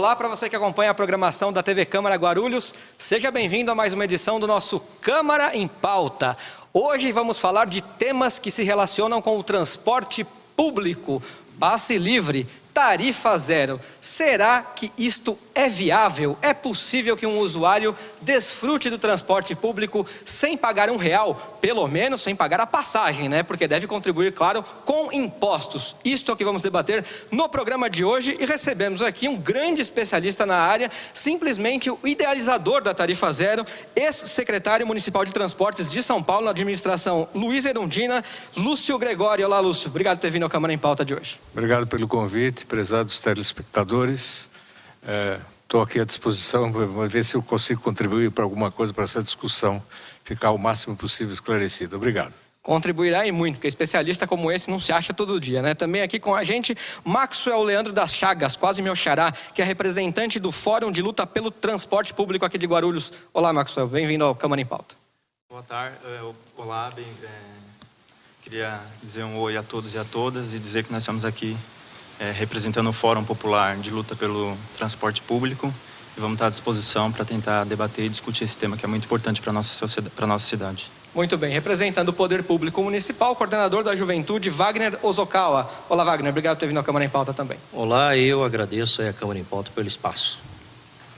Olá para você que acompanha a programação da TV Câmara Guarulhos. Seja bem-vindo a mais uma edição do nosso Câmara em Pauta. Hoje vamos falar de temas que se relacionam com o transporte público, passe livre, tarifa zero. Será que isto é viável? É possível que um usuário desfrute do transporte público sem pagar R$1, pelo menos sem pagar a passagem, né? Porque deve contribuir, claro, com impostos. Isto é o que vamos debater no programa de hoje e recebemos aqui um grande especialista na área, simplesmente o idealizador da tarifa zero, ex-secretário municipal de transportes de São Paulo, na administração Luiz Erundina, Lúcio Gregório. Olá, Lúcio. Obrigado por ter vindo ao Câmara em Pauta de hoje. Obrigado pelo convite, prezados telespectadores. Estou aqui à disposição, vou ver se eu consigo contribuir para alguma coisa para essa discussão ficar o máximo possível esclarecida. Obrigado. Contribuirá e muito, porque especialista como esse não se acha todo dia, né? Também aqui com a gente, Maxwell Leandro das Chagas, quase meu xará, que é representante do Fórum de Luta pelo Transporte Público aqui de Guarulhos. Olá, Maxwell, bem-vindo ao Câmara em Pauta. Boa tarde, olá, queria dizer um oi a todos e a todas e dizer que nós estamos aqui representando o Fórum Popular de Luta pelo Transporte Público e vamos estar à disposição para tentar debater e discutir esse tema que é muito importante para a nossa cidade. Muito bem, representando o Poder Público Municipal, coordenador da Juventude, Wagner Ozokawa. Olá, Wagner, obrigado por ter vindo à Câmara em Pauta também. Olá, eu agradeço a Câmara em Pauta pelo espaço.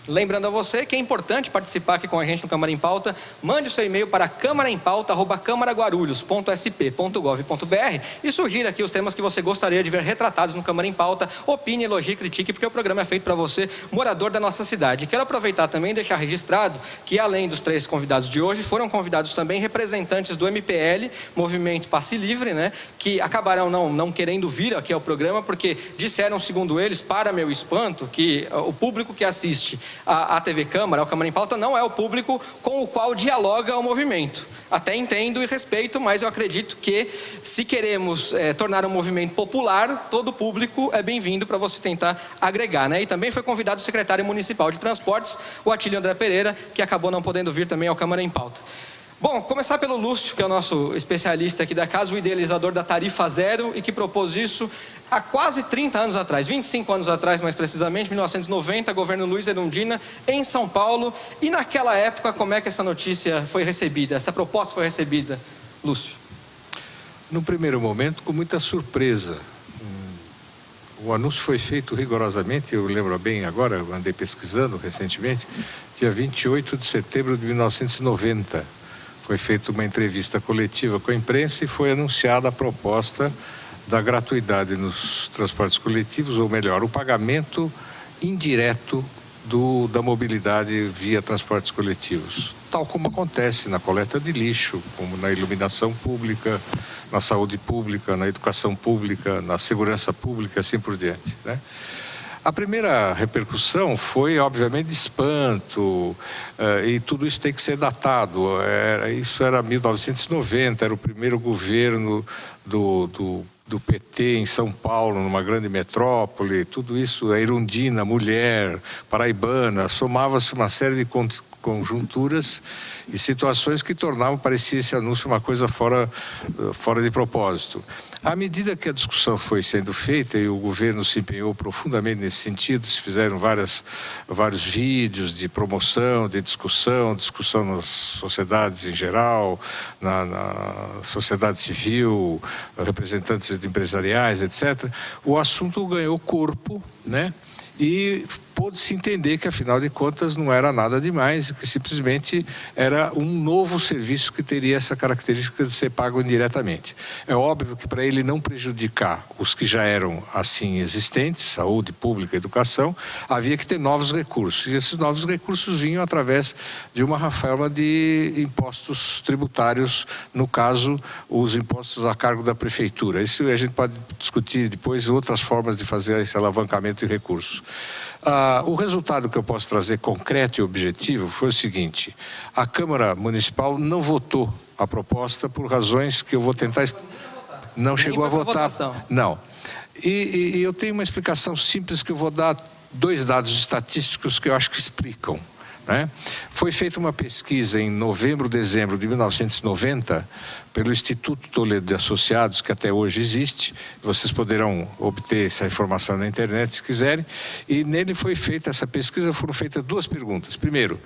Lembrando a você que é importante participar aqui com a gente no Câmara em Pauta, mande o seu e-mail para câmaraempauta@câmaraguarulhos.sp.gov.br e sugira aqui os temas que você gostaria de ver retratados no Câmara em Pauta, opine, elogie, critique, porque o programa é feito para você, morador da nossa cidade. Quero aproveitar também e deixar registrado que, além dos 3 convidados de hoje, foram convidados também representantes do MPL, Movimento Passe Livre, né, que acabaram não querendo vir aqui ao programa, porque disseram, segundo eles, para meu espanto, que o público que assiste a TV Câmara, o Câmara em Pauta, não é o público com o qual dialoga o movimento. Até entendo e respeito, mas eu acredito que se queremos tornar um movimento popular, todo público é bem-vindo para você tentar agregar, né? E também foi convidado o secretário municipal de transportes, o Atílio André Pereira, que acabou não podendo vir também ao Câmara em Pauta. Bom, começar pelo Lúcio, que é o nosso especialista aqui da casa, o idealizador da tarifa zero e que propôs isso há quase 30 anos atrás, 25 anos atrás mais precisamente, 1990, governo Luiz Erundina, em São Paulo. E naquela época, como é que essa notícia foi recebida, essa proposta foi recebida, Lúcio? No primeiro momento, com muita surpresa. O anúncio foi feito rigorosamente, eu lembro bem agora, eu andei pesquisando recentemente, dia 28 de setembro de 1990. Foi feita uma entrevista coletiva com a imprensa e foi anunciada a proposta da gratuidade nos transportes coletivos, ou melhor, o pagamento indireto da mobilidade via transportes coletivos. Tal como acontece na coleta de lixo, como na iluminação pública, na saúde pública, na educação pública, na segurança pública e assim por diante, né? A primeira repercussão foi, obviamente, de espanto, e tudo isso tem que ser datado. Isso era 1990, era o primeiro governo do PT em São Paulo, numa grande metrópole, tudo isso, a Erundina, mulher, paraibana, somava-se uma série de conjunturas e situações que tornavam, parecia esse anúncio uma coisa fora de propósito. À medida que a discussão foi sendo feita e o governo se empenhou profundamente nesse sentido, se fizeram vários vídeos de promoção, de discussão nas sociedades em geral, na sociedade civil, representantes empresariais, etc., o assunto ganhou corpo, né? E pôde-se entender que, afinal de contas, não era nada demais, que simplesmente era um novo serviço que teria essa característica de ser pago indiretamente. É óbvio que, para ele não prejudicar os que já eram assim existentes, saúde pública, educação, havia que ter novos recursos. E esses novos recursos vinham através de uma reforma de impostos tributários, no caso, os impostos a cargo da prefeitura. Isso a gente pode discutir depois outras formas de fazer esse alavancamento de recursos. O resultado que eu posso trazer concreto e objetivo foi o seguinte: a Câmara Municipal não votou a proposta por razões que eu vou tentar... Não chegou a votar. Não. E eu tenho uma explicação simples que eu vou dar, 2 dados estatísticos que eu acho que explicam. né? Foi feita uma pesquisa em novembro, dezembro de 1990 pelo Instituto Toledo de Associados, que até hoje existe. Vocês poderão obter essa informação na internet se quiserem. E nele foi feita essa pesquisa, foram feitas 2 perguntas. Primeiro,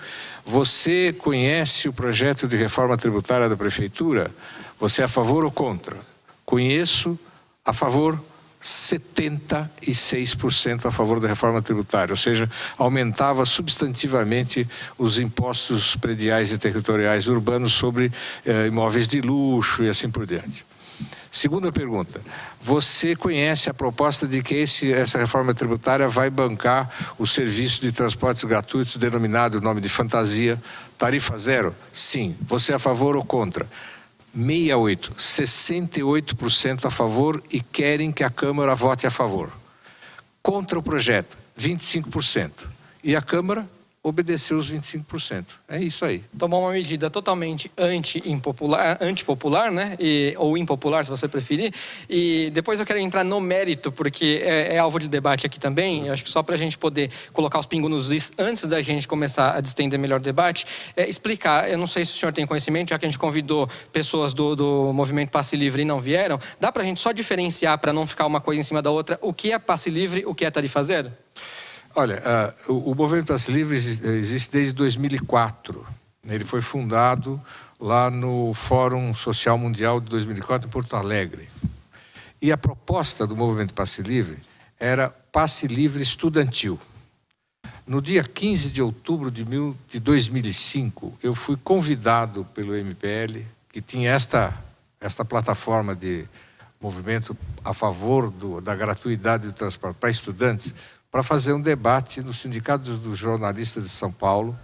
você conhece o projeto de reforma tributária da Prefeitura? Você é a favor ou contra? Conheço, a favor, 76% a favor da reforma tributária, ou seja, aumentava substantivamente os impostos prediais e territoriais urbanos sobre imóveis de luxo e assim por diante. Segunda pergunta, você conhece a proposta de que essa reforma tributária vai bancar o serviço de transportes gratuitos denominado, o nome de fantasia, tarifa zero? Sim. Você é a favor ou contra? 68% a favor e querem que a Câmara vote a favor. Contra o projeto, 25%. E a Câmara obedeceu os 25%. É isso aí. Tomou uma medida totalmente antipopular, né? Ou impopular, se você preferir. E depois eu quero entrar no mérito, porque é alvo de debate aqui também. Eu acho que só para a gente poder colocar os pingos nos is antes da gente começar a distender melhor o debate, explicar, eu não sei se o senhor tem conhecimento, já que a gente convidou pessoas do movimento Passe Livre e não vieram, dá para a gente só diferenciar, para não ficar uma coisa em cima da outra, o que é Passe Livre, o que é tarifa zero? Olha, o Movimento Passe Livre existe desde 2004. Ele foi fundado lá no Fórum Social Mundial de 2004 em Porto Alegre. E a proposta do Movimento Passe Livre era Passe Livre estudantil. No dia 15 de outubro de 2005, eu fui convidado pelo MPL, que tinha esta plataforma de movimento a favor da gratuidade do transporte para estudantes, para fazer um debate no Sindicato dos Jornalistas de São Paulo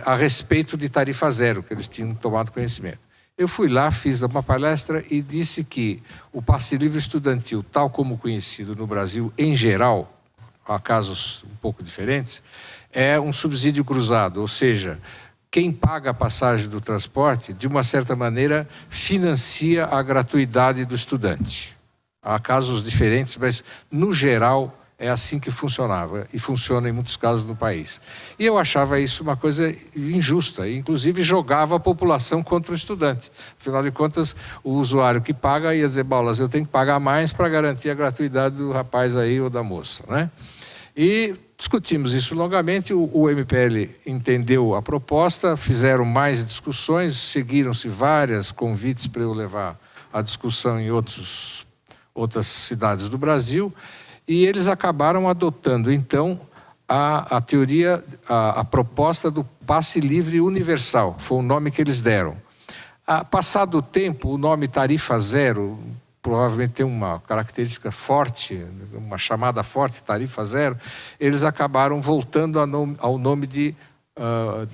a respeito de tarifa zero, que eles tinham tomado conhecimento. Eu fui lá, fiz uma palestra e disse que o passe livre estudantil, tal como conhecido no Brasil em geral, há casos um pouco diferentes, é um subsídio cruzado, ou seja, quem paga a passagem do transporte, de uma certa maneira, financia a gratuidade do estudante. Há casos diferentes, mas no geral é assim que funcionava e funciona em muitos casos no país. E eu achava isso uma coisa injusta, e inclusive jogava a população contra o estudante. Afinal de contas, o usuário que paga ia dizer, bolas, eu tenho que pagar mais para garantir a gratuidade do rapaz aí ou da moça, né? E discutimos isso longamente, o MPL entendeu a proposta, fizeram mais discussões, seguiram-se vários convites para eu levar a discussão em outras cidades do Brasil, e eles acabaram adotando, então, a teoria, a proposta do passe livre universal, foi o nome que eles deram. Passado o tempo, o nome tarifa zero provavelmente tem uma característica forte, uma chamada forte, tarifa zero, eles acabaram voltando ao nome de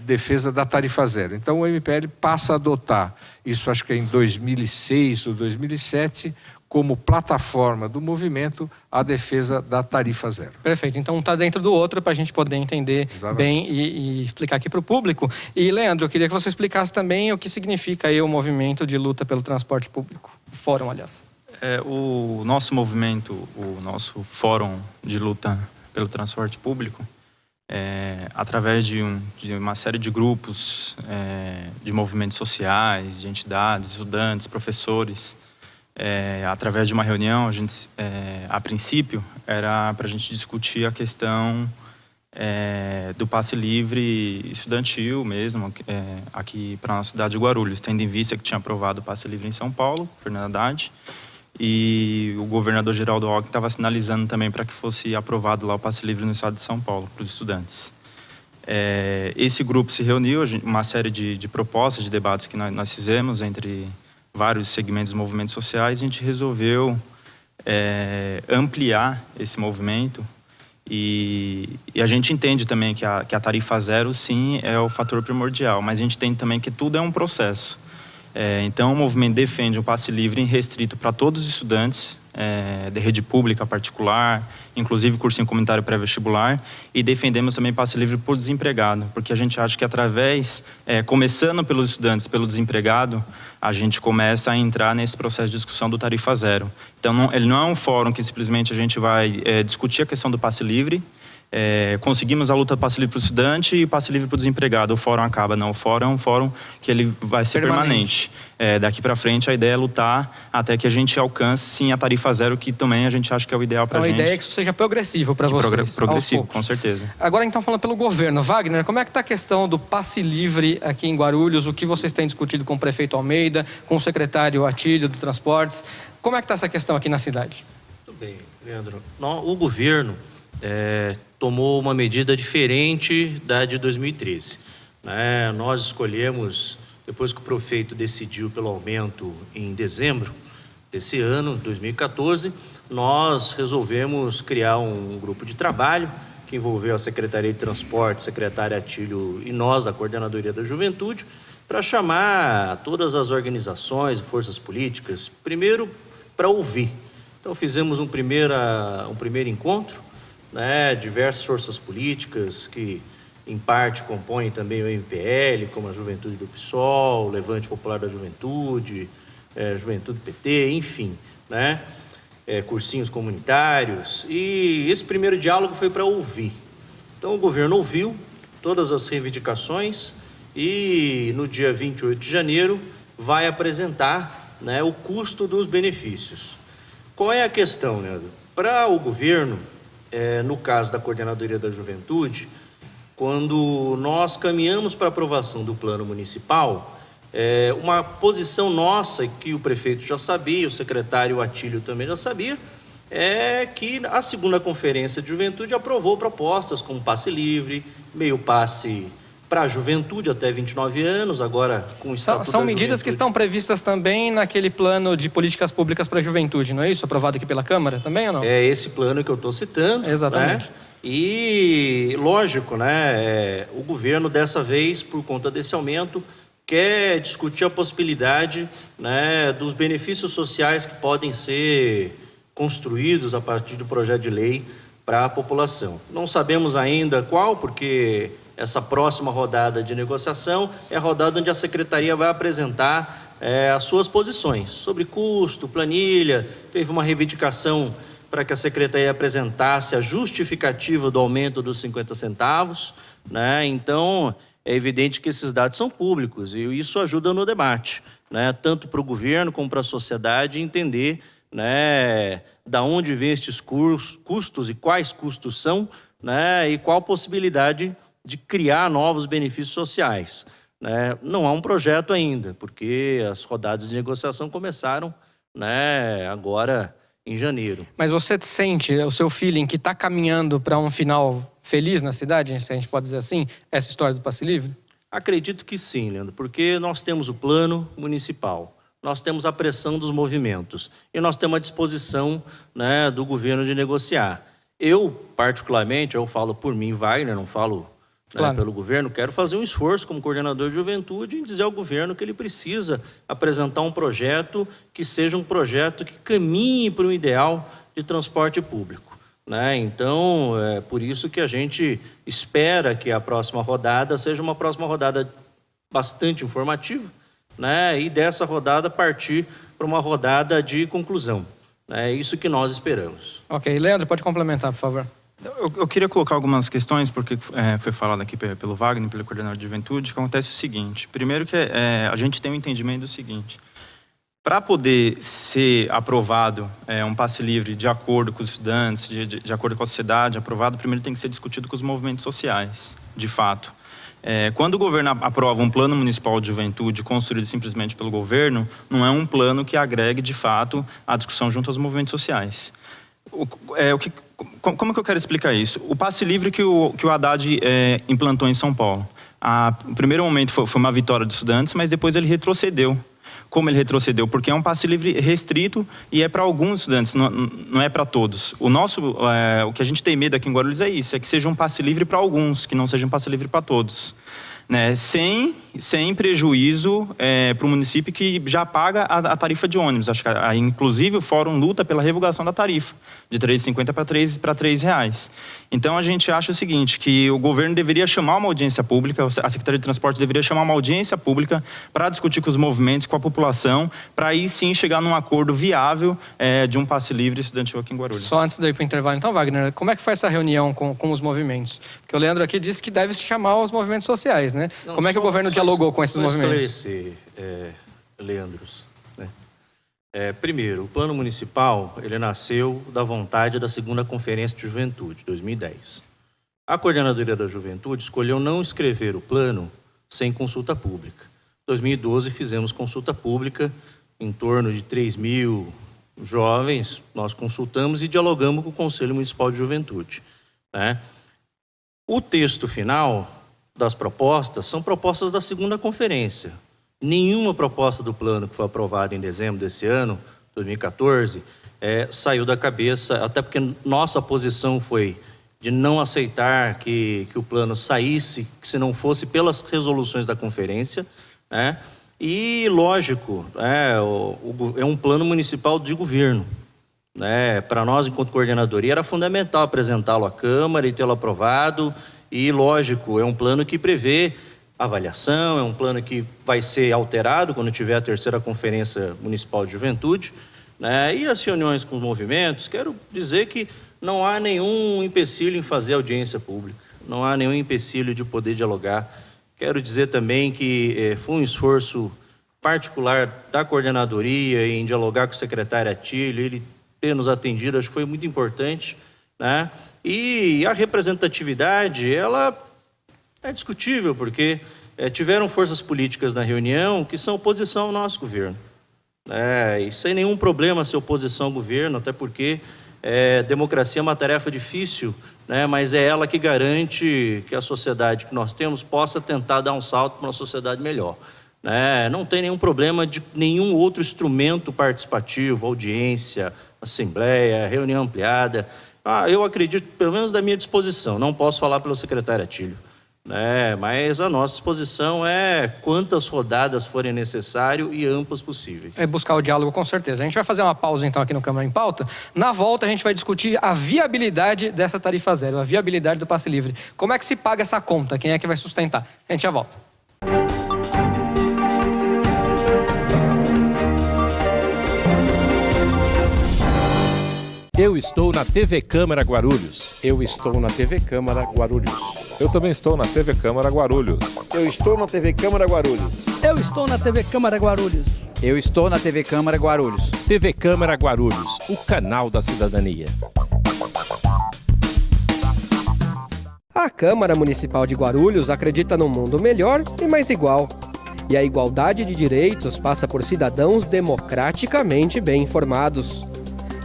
defesa da tarifa zero. Então o MPL passa a adotar, isso acho que é em 2006 ou 2007, como plataforma do movimento, a defesa da tarifa zero. Perfeito. Então, está dentro do outro para a gente poder entender bem e explicar aqui para o público. E, Leandro, eu queria que você explicasse também o que significa aí o movimento de luta pelo transporte público. O fórum, aliás. O nosso movimento, o nosso fórum de luta pelo transporte público, através de uma série de grupos, de movimentos sociais, de entidades, estudantes, professores, através de uma reunião, a princípio, era para a gente discutir a questão do passe livre estudantil mesmo, aqui para a nossa cidade de Guarulhos, tendo em vista que tinha aprovado o passe livre em São Paulo, Fernando Haddad, e o governador Geraldo Alckmin estava sinalizando também para que fosse aprovado lá o passe livre no estado de São Paulo, para os estudantes. Esse grupo se reuniu, uma série de propostas, de debates que nós fizemos entre vários segmentos dos movimentos sociais, a gente resolveu ampliar esse movimento e a gente entende também que a tarifa zero, sim, é o fator primordial, mas a gente entende também que tudo é um processo. Então, o movimento defende um passe livre restrito para todos os estudantes, de rede pública particular, inclusive cursinho comunitário pré-vestibular, e defendemos também passe livre por desempregado, porque a gente acha que através, começando pelos estudantes, pelo desempregado, a gente começa a entrar nesse processo de discussão do tarifa zero. Então, ele não é um fórum que simplesmente a gente vai discutir a questão do passe livre, conseguimos a luta passe livre para o estudante e passe livre para o desempregado. O fórum acaba, não. O fórum é um fórum que ele vai ser permanente. Daqui para frente, a ideia é lutar até que a gente alcance, sim, a tarifa zero, que também a gente acha que é o ideal para a gente. A ideia é que isso seja progressivo para vocês. Progressivo, com certeza. Agora, então, falando pelo governo. Wagner, como é que está a questão do passe livre aqui em Guarulhos? O que vocês têm discutido com o prefeito Almeida, com o secretário Atílio do Transportes? Como é que está essa questão aqui na cidade? Muito bem, Leandro. O governo tomou uma medida diferente da de 2013. Nós escolhemos, depois que o prefeito decidiu pelo aumento em dezembro desse ano, 2014, nós resolvemos criar um grupo de trabalho que envolveu a Secretaria de Transporte, o secretário Atílio e nós, da Coordenadoria da Juventude, para chamar todas as organizações e forças políticas, primeiro para ouvir. Então fizemos um primeiro encontro, diversas forças políticas que em parte compõem também o MPL, como a Juventude do PSOL, o Levante Popular da Juventude, Juventude PT, enfim, cursinhos comunitários. E esse primeiro diálogo foi para ouvir. Então o governo ouviu todas as reivindicações e no dia 28 de janeiro vai apresentar o custo dos benefícios. Qual é a questão, Leandro? Para o governo, no caso da Coordenadoria da Juventude, quando nós caminhamos para a aprovação do plano municipal, uma posição nossa, que o prefeito já sabia, o secretário Atílio também já sabia, é que a segunda conferência de juventude aprovou propostas como passe livre, meio passe para a juventude até 29 anos, agora com o Estatuto São da medidas Juventude. que estão previstas também naquele plano de políticas públicas para a juventude, não é isso? Aprovado aqui pela Câmara também ou não? É esse plano que eu estou citando. Exatamente. E, lógico, o governo dessa vez, por conta desse aumento, quer discutir a possibilidade dos benefícios sociais que podem ser construídos a partir do projeto de lei para a população. Não sabemos ainda qual, porque essa próxima rodada de negociação é a rodada onde a Secretaria vai apresentar as suas posições sobre custo, planilha. Teve uma reivindicação para que a Secretaria apresentasse a justificativa do aumento dos 50 centavos, Então, é evidente que esses dados são públicos e isso ajuda no debate, Tanto para o governo como para a sociedade entender, da onde vêm estes custos e quais custos são, e qual a possibilidade de criar novos benefícios sociais. Não há um projeto ainda, porque as rodadas de negociação começaram agora em janeiro. Mas você sente, o seu feeling, que está caminhando para um final feliz na cidade, se a gente pode dizer assim, essa história do passe livre? Acredito que sim, Leandro, porque nós temos o plano municipal, nós temos a pressão dos movimentos e nós temos a disposição do governo de negociar. Eu, particularmente, eu falo por mim, Wagner, não falo claro, pelo governo, quero fazer um esforço como coordenador de juventude em dizer ao governo que ele precisa apresentar um projeto que seja um projeto que caminhe para um ideal de transporte público. Então, é por isso que a gente espera que a próxima rodada seja uma próxima rodada bastante informativa, e dessa rodada partir para uma rodada de conclusão. É isso que nós esperamos. Ok. Leandro, pode complementar, por favor. Eu queria colocar algumas questões, porque foi falado aqui pelo Wagner, pelo coordenador de juventude, que acontece o seguinte. Primeiro que a gente tem um entendimento do seguinte. Para poder ser aprovado um passe livre de acordo com os estudantes, de acordo com a sociedade, aprovado, primeiro tem que ser discutido com os movimentos sociais, de fato. Quando o governo aprova um plano municipal de juventude construído simplesmente pelo governo, não é um plano que agregue, de fato, a discussão junto aos movimentos sociais. Como que eu quero explicar isso? O passe livre que o Haddad implantou em São Paulo. O primeiro momento foi uma vitória dos estudantes, mas depois ele retrocedeu. Como ele retrocedeu? Porque é um passe livre restrito e é para alguns estudantes, não é para todos. O que a gente tem medo aqui em Guarulhos é isso, é que seja um passe livre para alguns, que não seja um passe livre para todos. né, sem prejuízo para o município que já paga a tarifa de ônibus. Acho que, inclusive, o Fórum luta pela revogação da tarifa, de R$ 3,50 para R$ 3,00. Então, a gente acha o seguinte, que o governo deveria chamar uma audiência pública, a Secretaria de Transporte deveria chamar uma audiência pública para discutir com os movimentos, com a população, para aí sim chegar num acordo viável de um passe livre estudantil aqui em Guarulhos. Só antes de ir para o intervalo, então, Wagner, como é que foi essa reunião com os movimentos? Porque o Leandro aqui disse que deve se chamar os movimentos sociais, né? Não, como é que o governo dialogou com esses movimentos? Esclarecer, Leandros. Primeiro, o plano municipal, ele nasceu da vontade da segunda Conferência de Juventude, 2010. A Coordenadoria da Juventude escolheu não escrever o plano sem consulta pública. Em 2012, fizemos consulta pública, em torno de 3.000 jovens, nós consultamos e dialogamos com o Conselho Municipal de Juventude, né? O texto final das propostas são propostas da segunda conferência. Nenhuma proposta do plano que foi aprovada em dezembro desse ano, 2014, saiu da cabeça, até porque nossa posição foi de não aceitar que o plano saísse, que se não fosse pelas resoluções da conferência, né? E, lógico, é um plano municipal de governo, né? Para nós, enquanto coordenadoria, era fundamental apresentá-lo à Câmara e tê-lo aprovado. E, lógico, é um plano que prevê avaliação, é um plano que vai ser alterado quando tiver a terceira Conferência Municipal de Juventude, né? E as reuniões com os movimentos, quero dizer que não há nenhum empecilho em fazer audiência pública, não há nenhum empecilho de poder dialogar. Quero dizer também que foi um esforço particular da coordenadoria em dialogar com o secretário Atílio, ele ter nos atendido, acho que foi muito importante, né? E a representatividade, ela é discutível, porque tiveram forças políticas na reunião que são oposição ao nosso governo. E sem nenhum problema ser oposição ao governo, até porque democracia é uma tarefa difícil, né? Mas é ela que garante que a sociedade que nós temos possa tentar dar um salto para uma sociedade melhor. Não tem nenhum problema de nenhum outro instrumento participativo, audiência, assembleia, reunião ampliada. Eu acredito, pelo menos da minha disposição, não posso falar pelo secretário Atílio, mas a nossa disposição é quantas rodadas forem necessário e amplas possíveis. É buscar o diálogo, com certeza. A gente vai fazer uma pausa então aqui no Câmara em Pauta. Na volta a gente vai discutir a viabilidade dessa tarifa zero, a viabilidade do passe livre. Como é que se paga essa conta? Quem é que vai sustentar? A gente já volta. Eu estou na TV Câmara Guarulhos. Eu estou na TV Câmara Guarulhos. Eu também estou na TV Câmara Guarulhos. Eu estou na TV Câmara Guarulhos. Eu estou na TV Câmara Guarulhos. Eu estou na TV Câmara Guarulhos. TV Câmara Guarulhos, o canal da cidadania. A Câmara Municipal de Guarulhos acredita num mundo melhor e mais igual. E a igualdade de direitos passa por cidadãos democraticamente bem informados.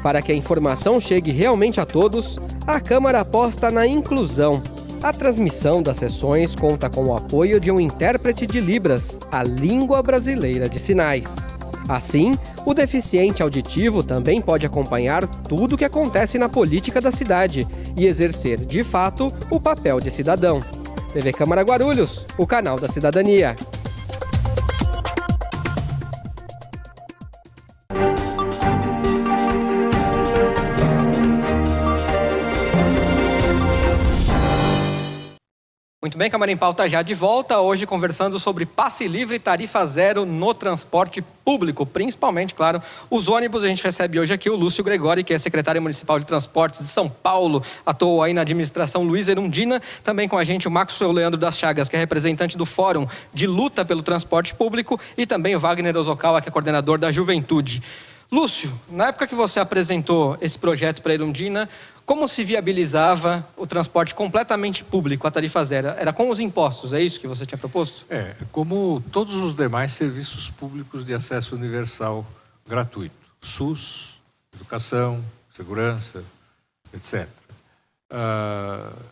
Para que a informação chegue realmente a todos, a Câmara aposta na inclusão. A transmissão das sessões conta com o apoio de um intérprete de Libras, a língua brasileira de sinais. Assim, o deficiente auditivo também pode acompanhar tudo o que acontece na política da cidade e exercer, de fato, o papel de cidadão. TV Câmara Guarulhos, o canal da cidadania. Muito bem, Câmara em Pauta já de volta, hoje conversando sobre passe livre e tarifa zero no transporte público, principalmente, claro, os ônibus. A gente recebe hoje aqui o Lúcio Gregori, que é secretário municipal de transportes de São Paulo, atuou aí na administração Luiz Erundina, também com a gente o Maxwell Leandro das Chagas, que é representante do Fórum de Luta pelo Transporte Público, e também o Wagner Ozokawa, que é coordenador da Juventude. Lúcio, na época que você apresentou esse projeto para a Erundina, como se viabilizava o transporte completamente público, a tarifa zero? Era com os impostos, é isso que você tinha proposto? Como todos os demais serviços públicos de acesso universal gratuito. SUS, educação, segurança, etc.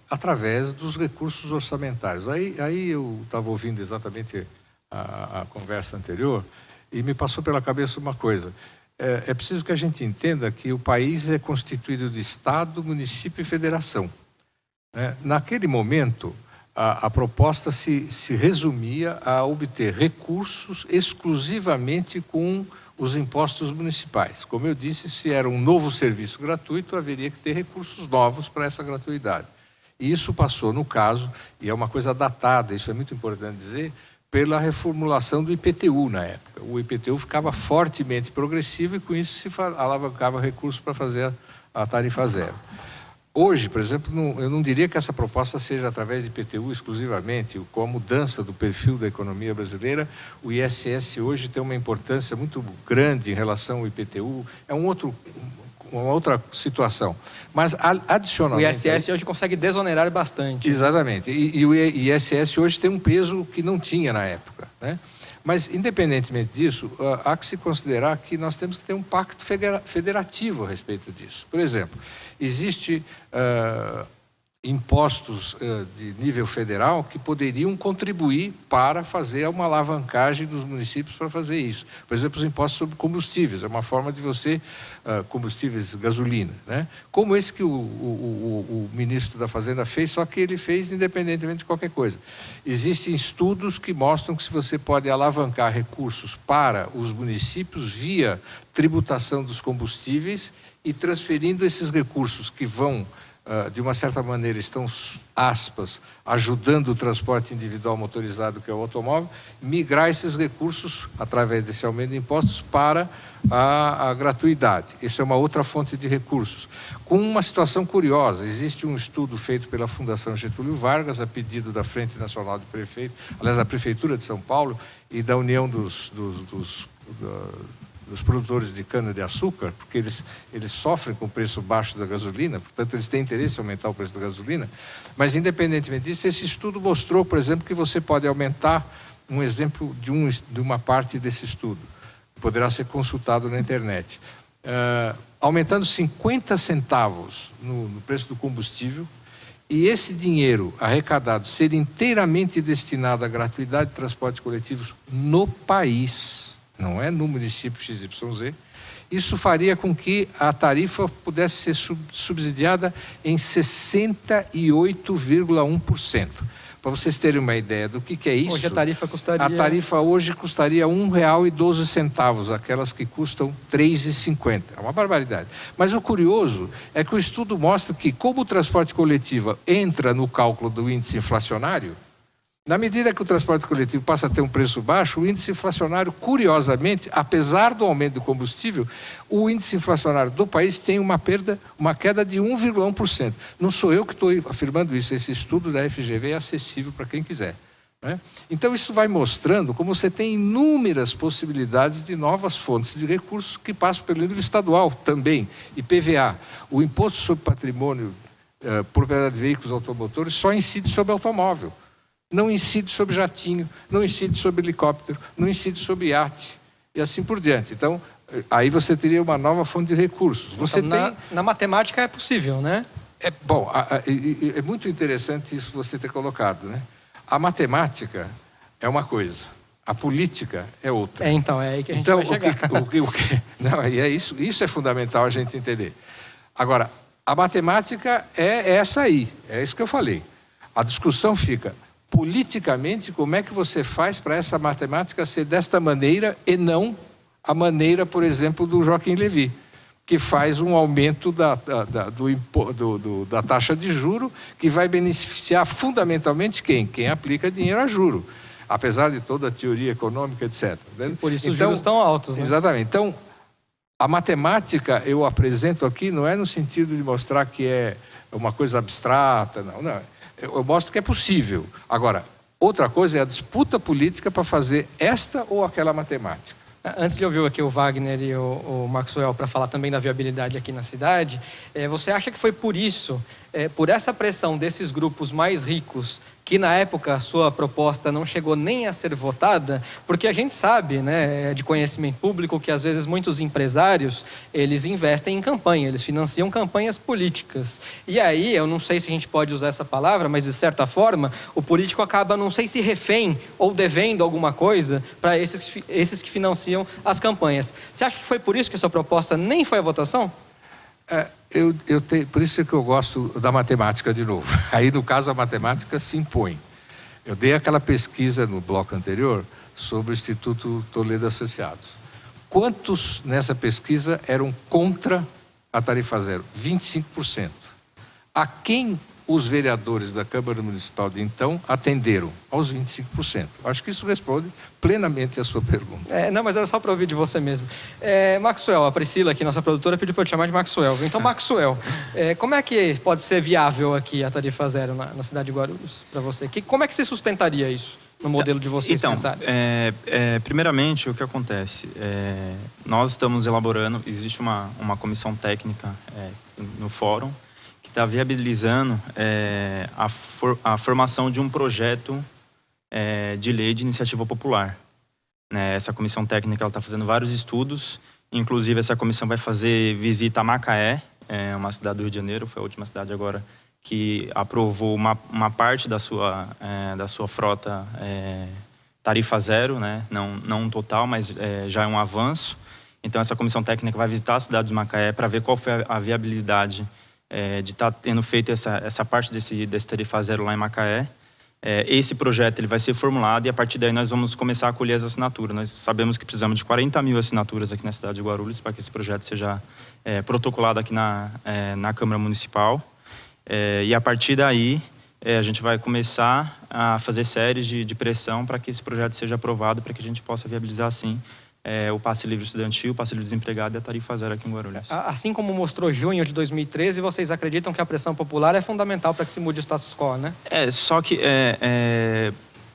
Através dos recursos orçamentários. Aí eu estava ouvindo exatamente a conversa anterior e me passou pela cabeça uma coisa. É preciso que a gente entenda que o país é constituído de Estado, município e federação. Naquele momento, a proposta se resumia a obter recursos exclusivamente com os impostos municipais. Como eu disse, se era um novo serviço gratuito, haveria que ter recursos novos para essa gratuidade. E isso passou, no caso, e é uma coisa datada, isso é muito importante dizer, pela reformulação do IPTU na época. O IPTU ficava fortemente progressivo e com isso se alavancava recursos para fazer a tarifa zero. Hoje, por exemplo, eu não diria que essa proposta seja através de IPTU exclusivamente. Com a mudança do perfil da economia brasileira, o ISS hoje tem uma importância muito grande em relação ao IPTU. É uma outra situação. Mas, adicionalmente... O ISS hoje consegue desonerar bastante. Exatamente. E o ISS hoje tem um peso que não tinha na época, né? Mas, independentemente disso, há que se considerar que nós temos que ter um pacto federativo a respeito disso. Por exemplo, existe impostos de nível federal que poderiam contribuir para fazer uma alavancagem dos municípios para fazer isso. Por exemplo, os impostos sobre combustíveis, é uma forma de você, combustíveis, gasolina, né? Como esse que o ministro da Fazenda fez, só que ele fez independentemente de qualquer coisa. Existem estudos que mostram que se você pode alavancar recursos para os municípios via tributação dos combustíveis e transferindo esses recursos que vão de uma certa maneira, estão, aspas, ajudando o transporte individual motorizado, que é o automóvel, migrar esses recursos, através desse aumento de impostos, para a gratuidade. Isso é uma outra fonte de recursos. Com uma situação curiosa, existe um estudo feito pela Fundação Getúlio Vargas, a pedido da Frente Nacional de Prefeitos, aliás, da Prefeitura de São Paulo e da União dos produtores de cana-de-açúcar, porque eles sofrem com o preço baixo da gasolina, portanto, eles têm interesse em aumentar o preço da gasolina. Mas, independentemente disso, esse estudo mostrou, por exemplo, que você pode aumentar um exemplo de uma parte desse estudo, que poderá ser consultado na internet. Aumentando 50 centavos no preço do combustível, e esse dinheiro arrecadado ser inteiramente destinado à gratuidade de transportes coletivos no país, não é no município XYZ, isso faria com que a tarifa pudesse ser subsidiada em 68,1%. Para vocês terem uma ideia do que é isso... Hoje a tarifa custaria... A tarifa hoje custaria R$ 1,12, aquelas que custam R$ 3,50. É uma barbaridade. Mas o curioso é que o estudo mostra que, como o transporte coletivo entra no cálculo do índice inflacionário, na medida que o transporte coletivo passa a ter um preço baixo, o índice inflacionário, curiosamente, apesar do aumento do combustível, o índice inflacionário do país tem uma queda de 1,1%. Não sou eu que estou afirmando isso, esse estudo da FGV é acessível para quem quiser, né? Então, isso vai mostrando como você tem inúmeras possibilidades de novas fontes de recursos que passam pelo nível estadual também. IPVA, o Imposto sobre Patrimônio, Propriedade de Veículos Automotores, só incide sobre automóvel. Não incide sobre jatinho, não incide sobre helicóptero, não incide sobre iate e assim por diante. Então, aí você teria uma nova fonte de recursos. Você então, na matemática é possível, né? Bom, é muito interessante isso você ter colocado, né? A matemática é uma coisa, a política é outra. Então, é aí que a gente vai chegar. Não, isso é fundamental a gente entender. Agora, a matemática é essa aí, é isso que eu falei. A discussão fica... politicamente, como é que você faz para essa matemática ser desta maneira e não a maneira, por exemplo, do Joaquim Levy, que faz um aumento da taxa de juro que vai beneficiar fundamentalmente quem? Quem aplica dinheiro a juro, apesar de toda a teoria econômica, etc. Por isso os juros estão altos, né? Exatamente. Então, a matemática eu apresento aqui não é no sentido de mostrar que é uma coisa abstrata, não. Eu mostro que é possível. Agora, outra coisa é a disputa política para fazer esta ou aquela matemática. Antes de ouvir aqui o Wagner e o Maxwell para falar também da viabilidade aqui na cidade, você acha que foi por isso, por essa pressão desses grupos mais ricos, que na época a sua proposta não chegou nem a ser votada? Porque a gente sabe, né, de conhecimento público, que às vezes muitos empresários, eles investem em campanha, eles financiam campanhas políticas. E aí, eu não sei se a gente pode usar essa palavra, mas de certa forma, o político acaba, não sei se refém ou devendo alguma coisa para esses que financiam as campanhas. Você acha que foi por isso que a sua proposta nem foi à votação? Por isso é que eu gosto da matemática de novo. Aí, no caso, a matemática se impõe. Eu dei aquela pesquisa no bloco anterior sobre o Instituto Toledo Associados. Quantos nessa pesquisa eram contra a tarifa zero? 25%. A quem os vereadores da Câmara Municipal de então atenderam? Aos 25%. Acho que isso responde plenamente a sua pergunta. Não, mas era só para ouvir de você mesmo. Maxwell, a Priscila aqui, nossa produtora, pediu para eu te chamar de Maxwell. Então, Maxwell, como é que pode ser viável aqui a tarifa zero na cidade de Guarulhos para você? Como é que se sustentaria isso no modelo de vocês pensarem? Primeiramente, o que acontece? Nós estamos elaborando, existe uma comissão técnica no fórum, que está viabilizando a formação de um projeto de lei de iniciativa popular. Essa comissão técnica está fazendo vários estudos, inclusive essa comissão vai fazer visita a Macaé, uma cidade do Rio de Janeiro, foi a última cidade agora que aprovou uma parte da sua frota tarifa zero, não um total, mas já é um avanço. Então essa comissão técnica vai visitar a cidade de Macaé para ver qual foi a viabilidade de estar tendo feito essa parte desse tarifa zero lá em Macaé. Esse projeto ele vai ser formulado e a partir daí nós vamos começar a colher as assinaturas. Nós sabemos que precisamos de 40 mil assinaturas aqui na cidade de Guarulhos para que esse projeto seja protocolado aqui na Câmara Municipal. E a partir daí a gente vai começar a fazer séries de pressão para que esse projeto seja aprovado, para que a gente possa viabilizar assim o passe livre estudantil, o passe livre desempregado e a tarifa zero aqui em Guarulhos. Assim como mostrou junho de 2013, vocês acreditam que a pressão popular é fundamental para que se mude o status quo, né? Só que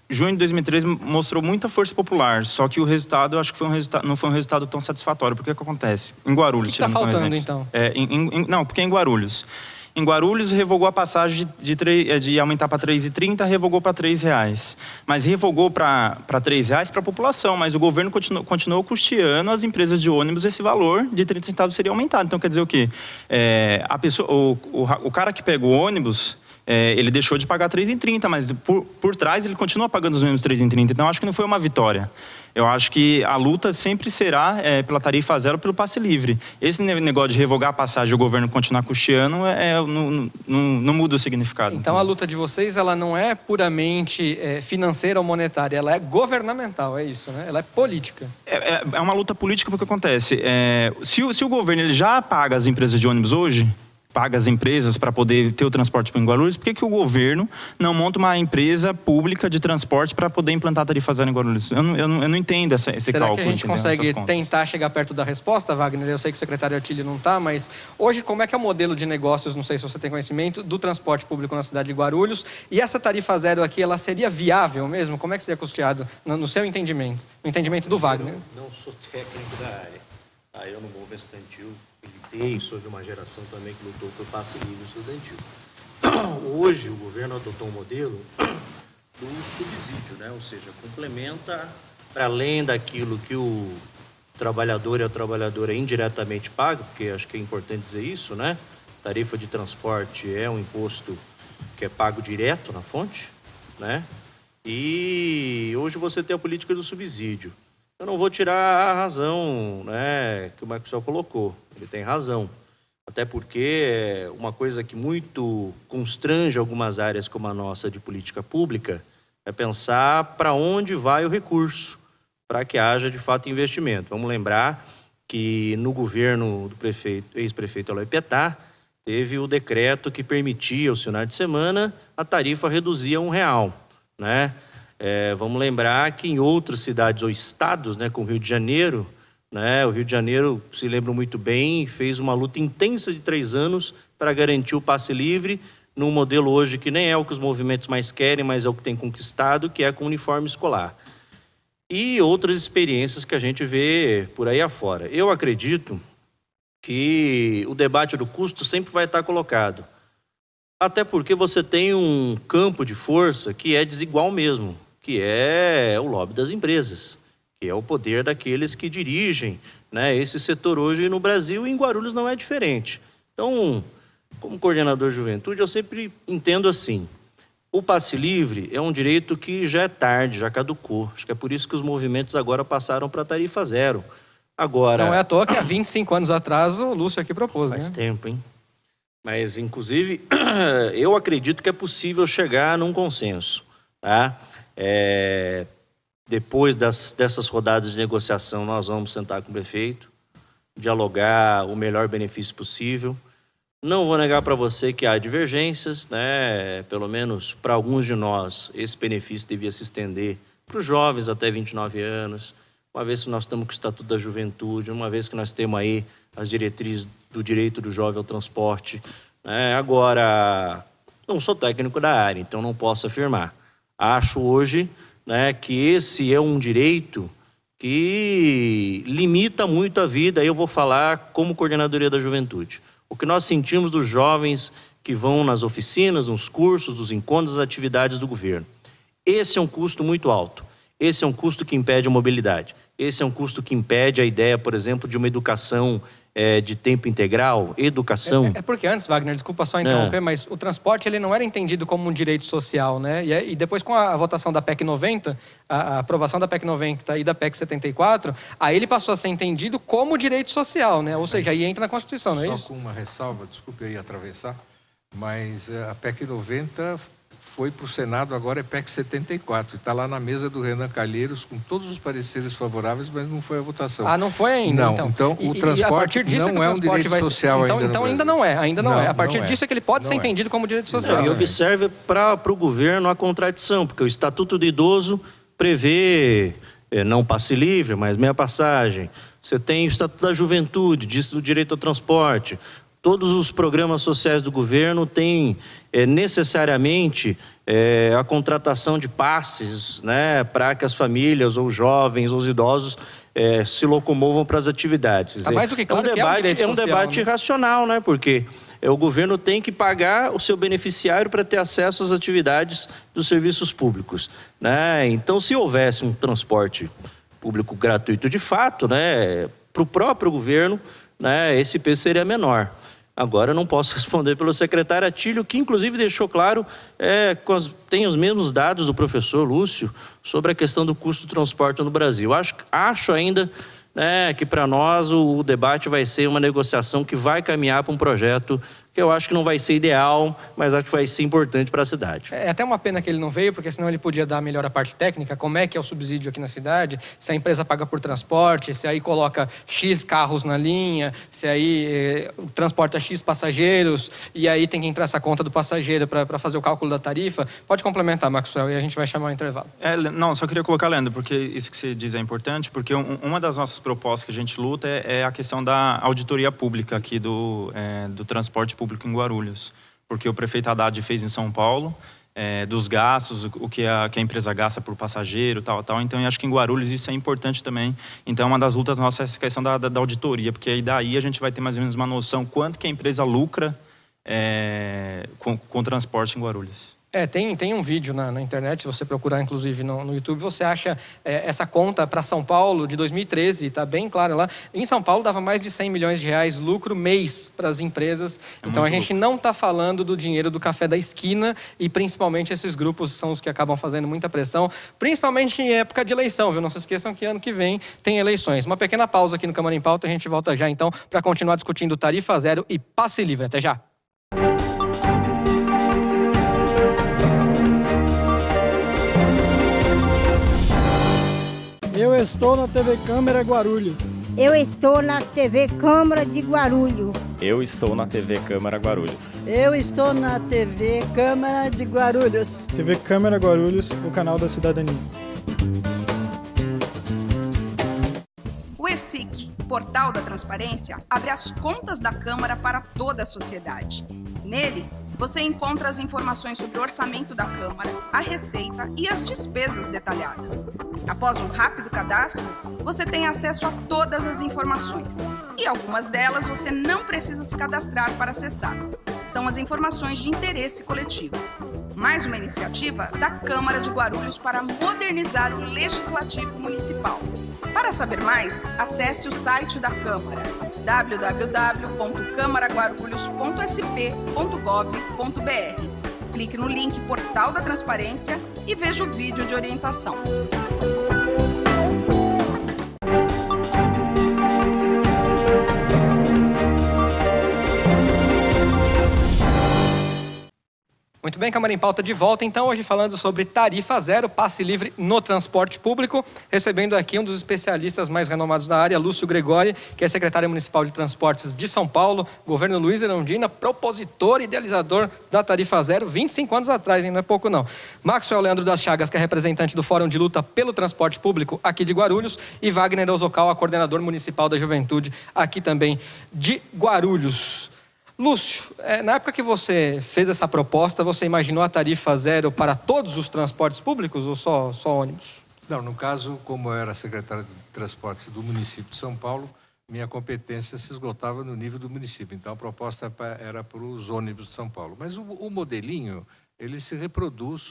junho de 2013 mostrou muita força popular, só que o resultado, eu acho que não foi um resultado tão satisfatório. Porque o que acontece? Em Guarulhos... O que está faltando, então? Não, porque em Guarulhos... Em Guarulhos, revogou a passagem de aumentar para R$ 3,30, revogou para R$ 3,00. Mas revogou para R$ 3,00 para a população, mas o governo continuou custeando as empresas de ônibus, esse valor de 30 centavos seria aumentado. Então, quer dizer o quê? O cara que pega o ônibus, ele deixou de pagar R$ 3,30, mas por trás ele continua pagando os mesmos R$ 3,30. Então, acho que não foi uma vitória. Eu acho que a luta sempre será pela tarifa zero, pelo passe livre. Esse negócio de revogar a passagem e o governo continuar custeando não muda o significado. Então a luta de vocês ela não é puramente financeira ou monetária, ela é governamental, é isso, né? Ela é política. É uma luta política porque acontece. Se o governo ele já paga as empresas de ônibus hoje, paga as empresas para poder ter o transporte para Guarulhos, por que o governo não monta uma empresa pública de transporte para poder implantar a tarifa zero em Guarulhos? Eu não entendo esse cálculo. Será que a gente consegue tentar chegar perto da resposta, Wagner? Eu sei que o secretário Artilho não está, mas hoje como é que é o modelo de negócios, não sei se você tem conhecimento, do transporte público na cidade de Guarulhos? E essa tarifa zero aqui, ela seria viável mesmo? Como é que seria custeado, no seu entendimento? No entendimento do Wagner? Não sou técnico da área. Aí eu não vou estudantil. Tem sobre uma geração também que lutou por passe livre estudantil. Hoje o governo adotou um modelo do subsídio, né? Ou seja, complementa para além daquilo que o trabalhador e a trabalhadora indiretamente pagam, porque acho que é importante dizer isso, né? Tarifa de transporte é um imposto que é pago direto na fonte, né? E hoje você tem a política do subsídio. Eu não vou tirar a razão, né, que o Maxwell colocou. Ele tem razão. Até porque uma coisa que muito constrange algumas áreas como a nossa de política pública é pensar para onde vai o recurso, para que haja de fato investimento. Vamos lembrar que no governo do ex-prefeito Eloy Pietá, teve o decreto que permitia, aos finais de semana, a tarifa reduzir a R$1, né? Vamos lembrar que em outras cidades ou estados, né, como o Rio de Janeiro, né, o Rio de Janeiro, se lembra muito bem, fez uma luta intensa de 3 anos para garantir o passe livre, num modelo hoje que nem é o que os movimentos mais querem, mas é o que tem conquistado, que é com uniforme escolar. E outras experiências que a gente vê por aí afora. Eu acredito que o debate do custo sempre vai estar colocado. Até porque você tem um campo de força que é desigual mesmo, que é o lobby das empresas, que é o poder daqueles que dirigem, né, esse setor hoje no Brasil, e em Guarulhos não é diferente. Então, como coordenador de juventude, eu sempre entendo assim, o passe livre é um direito que já é tarde, já caducou. Acho que é por isso que os movimentos agora passaram para a tarifa zero. Agora... Não é à toa que há 25 anos atrás o Lúcio aqui propôs, Faz né? tempo, hein? Mas, inclusive, eu acredito que é possível chegar num consenso, tá? Depois dessas rodadas de negociação, nós vamos sentar com o prefeito, dialogar o melhor benefício possível. Não vou negar para você que há divergências, né? Pelo menos para alguns de nós, esse benefício devia se estender para os jovens até 29 anos, uma vez que nós estamos com o Estatuto da Juventude, uma vez que nós temos aí as diretrizes do direito do jovem ao transporte. Agora, não sou técnico da área, então não posso afirmar. Acho hoje, né, que esse é um direito que limita muito a vida. Aí eu vou falar como coordenadoria da juventude. O que nós sentimos dos jovens que vão nas oficinas, nos cursos, nos encontros, nas atividades do governo. Esse é um custo muito alto. Esse é um custo que impede a mobilidade. Esse é um custo que impede a ideia, por exemplo, de uma educação de tempo integral, educação... É porque antes, Wagner, desculpa só interromper, mas o transporte ele não era entendido como um direito social, né? E depois com a votação da PEC 90, a aprovação da PEC 90 e da PEC 74, aí ele passou a ser entendido como direito social, né? Ou seja, aí entra na Constituição, não é isso? Só com uma ressalva, desculpe aí atravessar, mas a PEC 90... foi para o Senado, agora é PEC 74. Está lá na mesa do Renan Calheiros, com todos os pareceres favoráveis, mas não foi a votação. Ah, não foi ainda? Não, então o transporte não é um direito social ainda. Então ainda não é, A partir disso é que ele pode ser entendido como direito social. E observe para o governo a contradição, porque o Estatuto do Idoso prevê, não passe livre, mas meia passagem. Você tem o Estatuto da Juventude, diz do direito ao transporte. Todos os programas sociais do governo têm necessariamente a contratação de passes, né, para que as famílias, ou jovens, ou os idosos se locomovam para as atividades. Mais do que claro que é um direito social, debate racional, né, porque o governo tem que pagar o seu beneficiário para ter acesso às atividades dos serviços públicos, né? Então, se houvesse um transporte público gratuito de fato, né, para o próprio governo, né, esse peso seria menor. Agora eu não posso responder pelo secretário Atílio, que inclusive deixou claro, tem os mesmos dados do professor Lúcio sobre a questão do custo do transporte no Brasil. Acho ainda, né, que para nós o debate vai ser uma negociação que vai caminhar para um projeto que eu acho que não vai ser ideal, mas acho que vai ser importante para a cidade. É até uma pena que ele não veio, porque senão ele podia dar melhor a parte técnica, como é que é o subsídio aqui na cidade, se a empresa paga por transporte, se aí coloca X carros na linha, se aí transporta X passageiros, e aí tem que entrar essa conta do passageiro para fazer o cálculo da tarifa. Pode complementar, Maxwell, e a gente vai chamar o intervalo. Não, só queria colocar, Leandro, porque isso que você diz é importante, porque uma das nossas propostas que a gente luta é a questão da auditoria pública aqui do transporte público em Guarulhos, porque o prefeito Haddad fez em São Paulo, dos gastos, o que a empresa gasta por passageiro, tal, então eu acho que em Guarulhos isso é importante também. Então uma das lutas nossas é essa questão da auditoria, porque aí daí a gente vai ter mais ou menos uma noção quanto que a empresa lucra com transporte em Guarulhos. Tem um vídeo na internet, se você procurar inclusive no YouTube, você acha essa conta para São Paulo de 2013, está bem claro lá. Em São Paulo dava mais de 100 milhões de reais lucro mês para as empresas. Então a gente não está falando do dinheiro do café da esquina, e principalmente esses grupos são os que acabam fazendo muita pressão, principalmente em época de eleição, viu? Não se esqueçam que ano que vem tem eleições. Uma pequena pausa aqui no Câmara em Pauta, a gente volta já então para continuar discutindo tarifa zero e passe livre. Até já! Eu estou na TV Câmara Guarulhos. Eu estou na TV Câmara de Guarulhos. Eu estou na TV Câmara Guarulhos. Eu estou na TV Câmara de Guarulhos. TV Câmara Guarulhos, o canal da cidadania. O ESIC, Portal da Transparência, abre as contas da Câmara para toda a sociedade. Nele, você encontra as informações sobre o orçamento da Câmara, a receita e as despesas detalhadas. Após um rápido cadastro, você tem acesso a todas as informações. E algumas delas você não precisa se cadastrar para acessar. São as informações de interesse coletivo. Mais uma iniciativa da Câmara de Guarulhos para modernizar o Legislativo Municipal. Para saber mais, acesse o site da Câmara, www.camaraguarulhos.sp.gov.br. Clique no link Portal da Transparência e veja o vídeo de orientação. bem, Câmara em Pauta de volta, então, hoje falando sobre tarifa zero, passe livre no transporte público, recebendo aqui um dos especialistas mais renomados da área, Lúcio Gregori, que é secretário municipal de transportes de São Paulo, governo Luiz Erundina, propositor e idealizador da tarifa zero, 25 anos atrás, hein? Não é pouco não. Maxwell Leandro das Chagas, que é representante do Fórum de Luta pelo Transporte Público aqui de Guarulhos, e Wagner Osocal, coordenador municipal da Juventude aqui também de Guarulhos. Lúcio, na época que você fez essa proposta, você imaginou a tarifa zero para todos os transportes públicos ou só ônibus? Não, no caso, como eu era secretário de Transportes do município de São Paulo, minha competência se esgotava no nível do município. Então, a proposta era para os ônibus de São Paulo. Mas o modelinho, ele se reproduz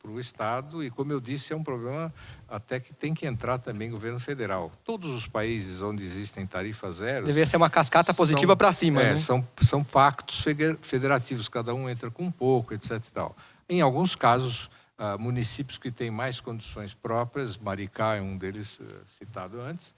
para o Estado e, como eu disse, é um problema até que tem que entrar também o governo federal. Todos os países onde existem tarifas zero... Deveria ser uma cascata positiva para cima, né? São pactos federativos, cada um entra com um pouco, etc. e tal. Em alguns casos, municípios que têm mais condições próprias, Maricá é um deles citado antes,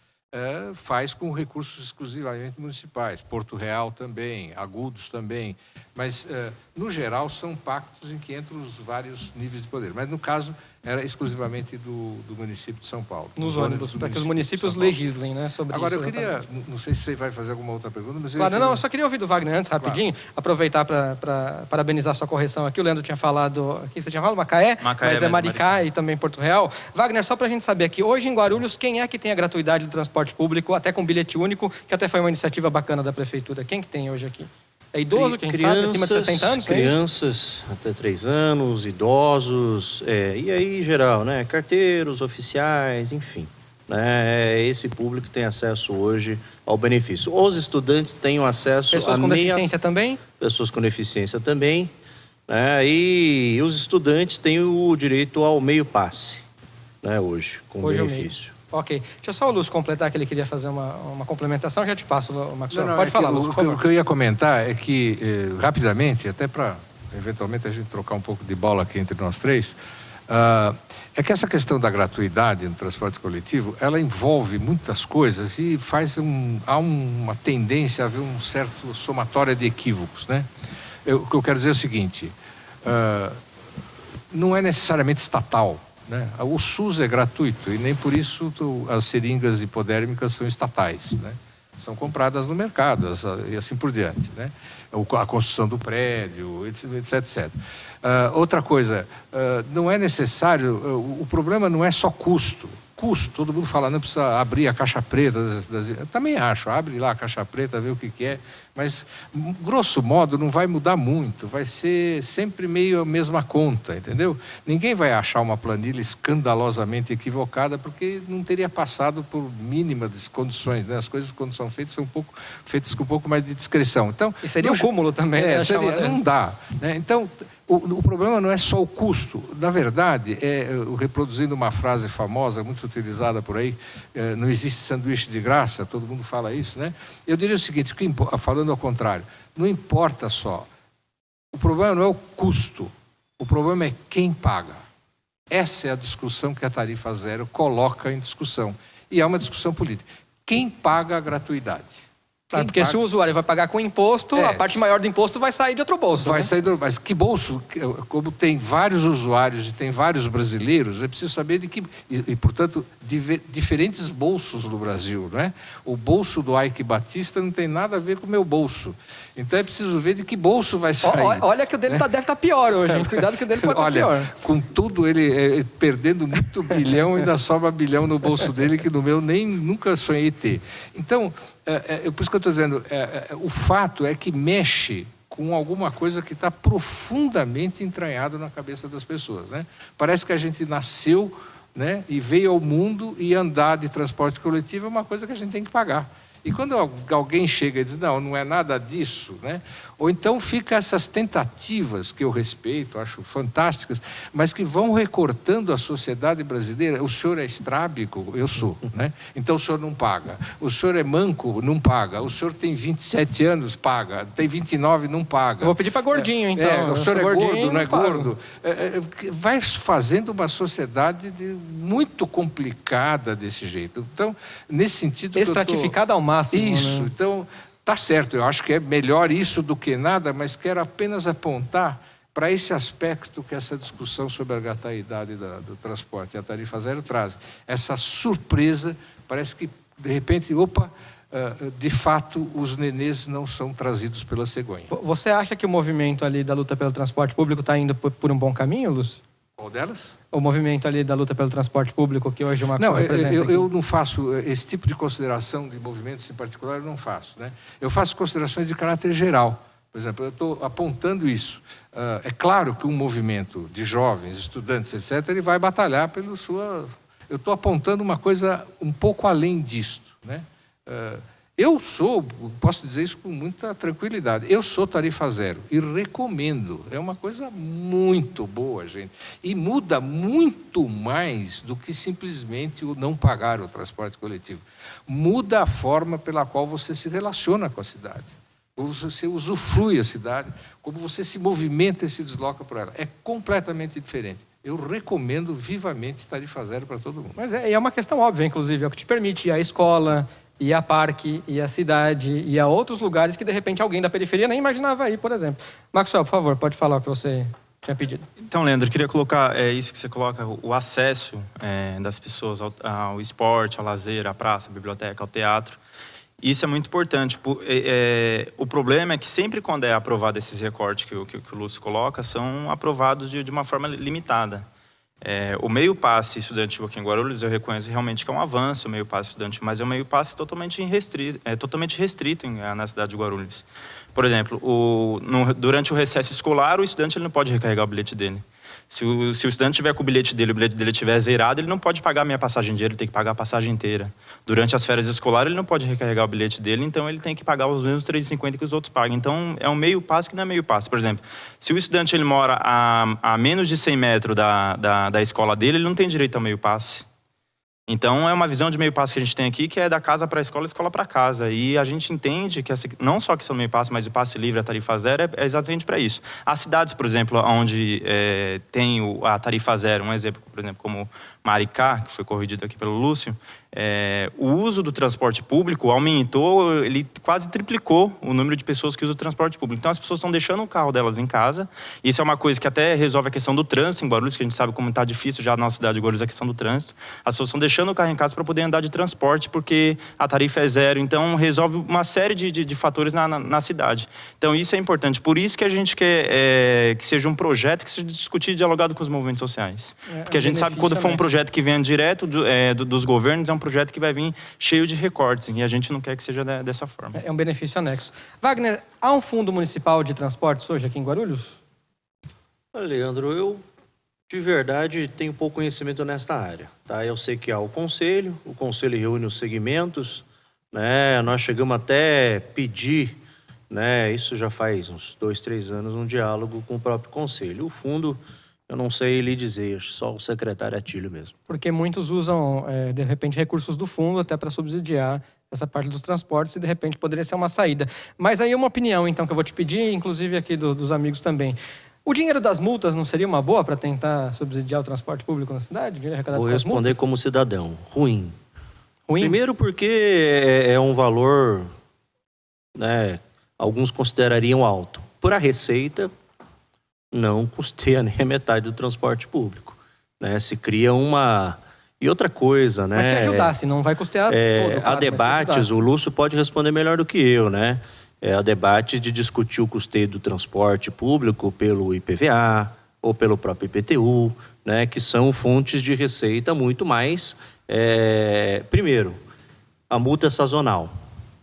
faz com recursos exclusivamente municipais. Porto Real também, Agudos também. Mas, no geral, são pactos em que entram os vários níveis de poder. Mas, no caso, era exclusivamente do município de São Paulo. Nos ônibus, para que os municípios legislem, né, sobre Agora, isso. Agora, eu queria... Não sei se você vai fazer alguma outra pergunta, mas... Claro, eu só queria ouvir do Wagner antes, rapidinho. Claro. Aproveitar para parabenizar a sua correção aqui. O Leandro tinha falado... Aqui você tinha falado? Macaé? Mas é Maricá e também Porto Real. Wagner, só para a gente saber aqui, hoje em Guarulhos, quem é que tem a gratuidade do transporte público, até com bilhete único, que até foi uma iniciativa bacana da Prefeitura? Quem que tem hoje aqui? É idoso, quem sabe, acima de 60 anos? Crianças até 3 anos, idosos, e aí, geral, né? Carteiros, oficiais, enfim. Né? Esse público tem acesso hoje ao benefício. Os estudantes têm acesso Pessoas com deficiência também? Pessoas com deficiência também. Né? E os estudantes têm o direito ao meio passe, né? Hoje, com benefício. Ok. Deixa só o Lúcio completar, que ele queria fazer uma complementação. Já te passo, Maxwell. Pode falar, Lúcio, por favor. O que eu ia comentar é que, rapidamente, até para, eventualmente, a gente trocar um pouco de bola aqui entre nós três, é que essa questão da gratuidade no transporte coletivo, ela envolve muitas coisas e há uma tendência a haver um certo somatório de equívocos, né? O que eu quero dizer é o seguinte, não é necessariamente estatal, né? O SUS é gratuito e nem por isso as seringas hipodérmicas são estatais, né? São compradas no mercado e assim por diante, né? A construção do prédio, etc, etc. Outra coisa, não é necessário, o problema não é só custo. Todo mundo fala, não precisa abrir a caixa preta. Eu também acho, abre lá a caixa preta, vê o que é, mas, grosso modo, não vai mudar muito, vai ser sempre meio a mesma conta, entendeu? Ninguém vai achar uma planilha escandalosamente equivocada, porque não teria passado por mínimas condições, né? As coisas, quando são feitas, são feitas com um pouco mais de discrição. Então, e seria um cúmulo também, né? Não dá, né? Então, o problema não é só o custo. Na verdade, reproduzindo uma frase famosa, muito utilizada por aí, não existe sanduíche de graça, todo mundo fala isso, né? Eu diria o seguinte, falando ao contrário, não importa só. O problema não é o custo, o problema é quem paga. Essa é a discussão que a tarifa zero coloca em discussão. E é uma discussão política. Quem paga a gratuidade? Porque se o usuário vai pagar com imposto, a parte maior do imposto vai sair de outro bolso. Vai sair mas que bolso? Como tem vários usuários e tem vários brasileiros, é preciso saber de que... E portanto, diferentes bolsos do Brasil, não é? O bolso do Ike Batista não tem nada a ver com o meu bolso. Então é preciso ver de que bolso vai sair. Olha que o dele deve estar pior hoje, hein? Cuidado que o dele pode estar pior. Com tudo, ele perdendo muito bilhão, ainda sobra bilhão no bolso dele, que no meu nunca sonhei ter. Então... por isso que eu estou dizendo, o fato é que mexe com alguma coisa que está profundamente entranhado na cabeça das pessoas, né? Parece que a gente nasceu, né, e veio ao mundo e andar de transporte coletivo é uma coisa que a gente tem que pagar. E quando alguém chega e diz, não é nada disso, né? Ou então fica essas tentativas, que eu respeito, acho fantásticas, mas que vão recortando a sociedade brasileira. O senhor é estrábico? Eu sou, né? Então o senhor não paga. O senhor é manco? Não paga. O senhor tem 27 anos? Paga. Tem 29? Não paga. Eu vou pedir para gordinho, então. O senhor é gordo? Não é gordo? Vai fazendo uma sociedade muito complicada desse jeito. Então, nesse sentido... Estratificada ao máximo. Isso, né? Então... Tá certo, eu acho que é melhor isso do que nada, mas quero apenas apontar para esse aspecto que essa discussão sobre a gratuidade do transporte e a tarifa zero traz. Essa surpresa, parece que, de repente, de fato, os nenês não são trazidos pela cegonha. Você acha que o movimento ali da luta pelo transporte público está indo por um bom caminho, Lúcio? Qual delas? O movimento ali da luta pelo transporte público que hoje o Maxwell representa. Eu não faço esse tipo de consideração de movimentos em particular, eu não faço, né? Eu faço considerações de caráter geral. Por exemplo, eu estou apontando isso. É claro que um movimento de jovens, estudantes, etc., ele vai batalhar pelo sua... Eu estou apontando uma coisa um pouco além disto, né? Posso dizer isso com muita tranquilidade, eu sou tarifa zero e recomendo. É uma coisa muito boa, gente. E muda muito mais do que simplesmente o não pagar o transporte coletivo. Muda a forma pela qual você se relaciona com a cidade. Como você usufrui a cidade, como você se movimenta e se desloca por ela. É completamente diferente. Eu recomendo vivamente tarifa zero para todo mundo. Mas é uma questão óbvia, inclusive, é o que te permite ir à escola, ir a parque, ir à cidade, ir a outros lugares que, de repente, alguém da periferia nem imaginava ir, por exemplo. Maxwell, por favor, pode falar o que você tinha pedido. Então, Leandro, eu queria colocar isso que você coloca, o acesso das pessoas ao esporte, ao lazer, à praça, à biblioteca, ao teatro. Isso é muito importante. O problema é que sempre quando é aprovado esses recortes que o Lúcio coloca, são aprovados de uma forma limitada. O meio passe estudantil aqui em Guarulhos, eu reconheço realmente que é um avanço o meio passe estudantil, mas é um meio passe totalmente restrito na cidade de Guarulhos. Por exemplo, durante o recesso escolar, o estudante ele não pode recarregar o bilhete dele. Se o estudante tiver com o bilhete dele estiver zerado, ele não pode pagar a meia passagem dele, ele tem que pagar a passagem inteira. Durante as férias escolares, ele não pode recarregar o bilhete dele, então ele tem que pagar os mesmos R$ 3,50 que os outros pagam. Então, é um meio passe que não é meio passe. Por exemplo, se o estudante ele mora a menos de 100 metros da escola dele, ele não tem direito ao meio passe. Então, é uma visão de meio passe que a gente tem aqui, que é da casa para a escola para casa. E a gente entende que não só a questão do meio passe, mas o passe livre, a tarifa zero, é exatamente para isso. As cidades, por exemplo, onde tem a tarifa zero, um exemplo, por exemplo, como Maricá, que foi corrigido aqui pelo Lúcio, o uso do transporte público aumentou, ele quase triplicou o número de pessoas que usam o transporte público. Então, as pessoas estão deixando o carro delas em casa. Isso é uma coisa que até resolve a questão do trânsito em Guarulhos, que a gente sabe como está difícil já na nossa cidade de Guarulhos a questão do trânsito. As pessoas estão deixando o carro em casa para poder andar de transporte, porque a tarifa é zero. Então, resolve uma série de fatores na cidade. Então, isso é importante. Por isso que a gente quer que seja um projeto que seja discutido e dialogado com os movimentos sociais. Porque a gente sabe que quando for um projeto que venha direto dos governos, é um projeto que vai vir cheio de recortes, e a gente não quer que seja dessa forma. É um benefício anexo. Wagner, há um fundo municipal de transportes hoje aqui em Guarulhos? Leandro, eu de verdade tenho pouco conhecimento nesta área. Tá? Eu sei que há o conselho reúne os segmentos, né? Nós chegamos até pedir, né? Isso já faz uns 2, 3 anos, um diálogo com o próprio conselho. O fundo, eu não sei lhe dizer, só o secretário Atílio mesmo. Porque muitos usam, de repente, recursos do fundo até para subsidiar essa parte dos transportes e, de repente, poderia ser uma saída. Mas aí uma opinião, então, que eu vou te pedir, inclusive aqui dos amigos também. O dinheiro das multas não seria uma boa para tentar subsidiar o transporte público na cidade? O dinheiro arrecadado vou com as multas? responder como cidadão. Ruim. Ruim? Primeiro porque é um valor, né, alguns considerariam alto. Por a receita, não custeia nem a metade do transporte público, né? Se cria uma... E outra coisa, né? Mas que ajudasse, não vai custear todo, claro, há debates, o Lúcio pode responder melhor do que eu, né? Há debate de discutir o custeio do transporte público pelo IPVA ou pelo próprio IPTU, né? Que são fontes de receita muito mais... Primeiro, a multa é sazonal.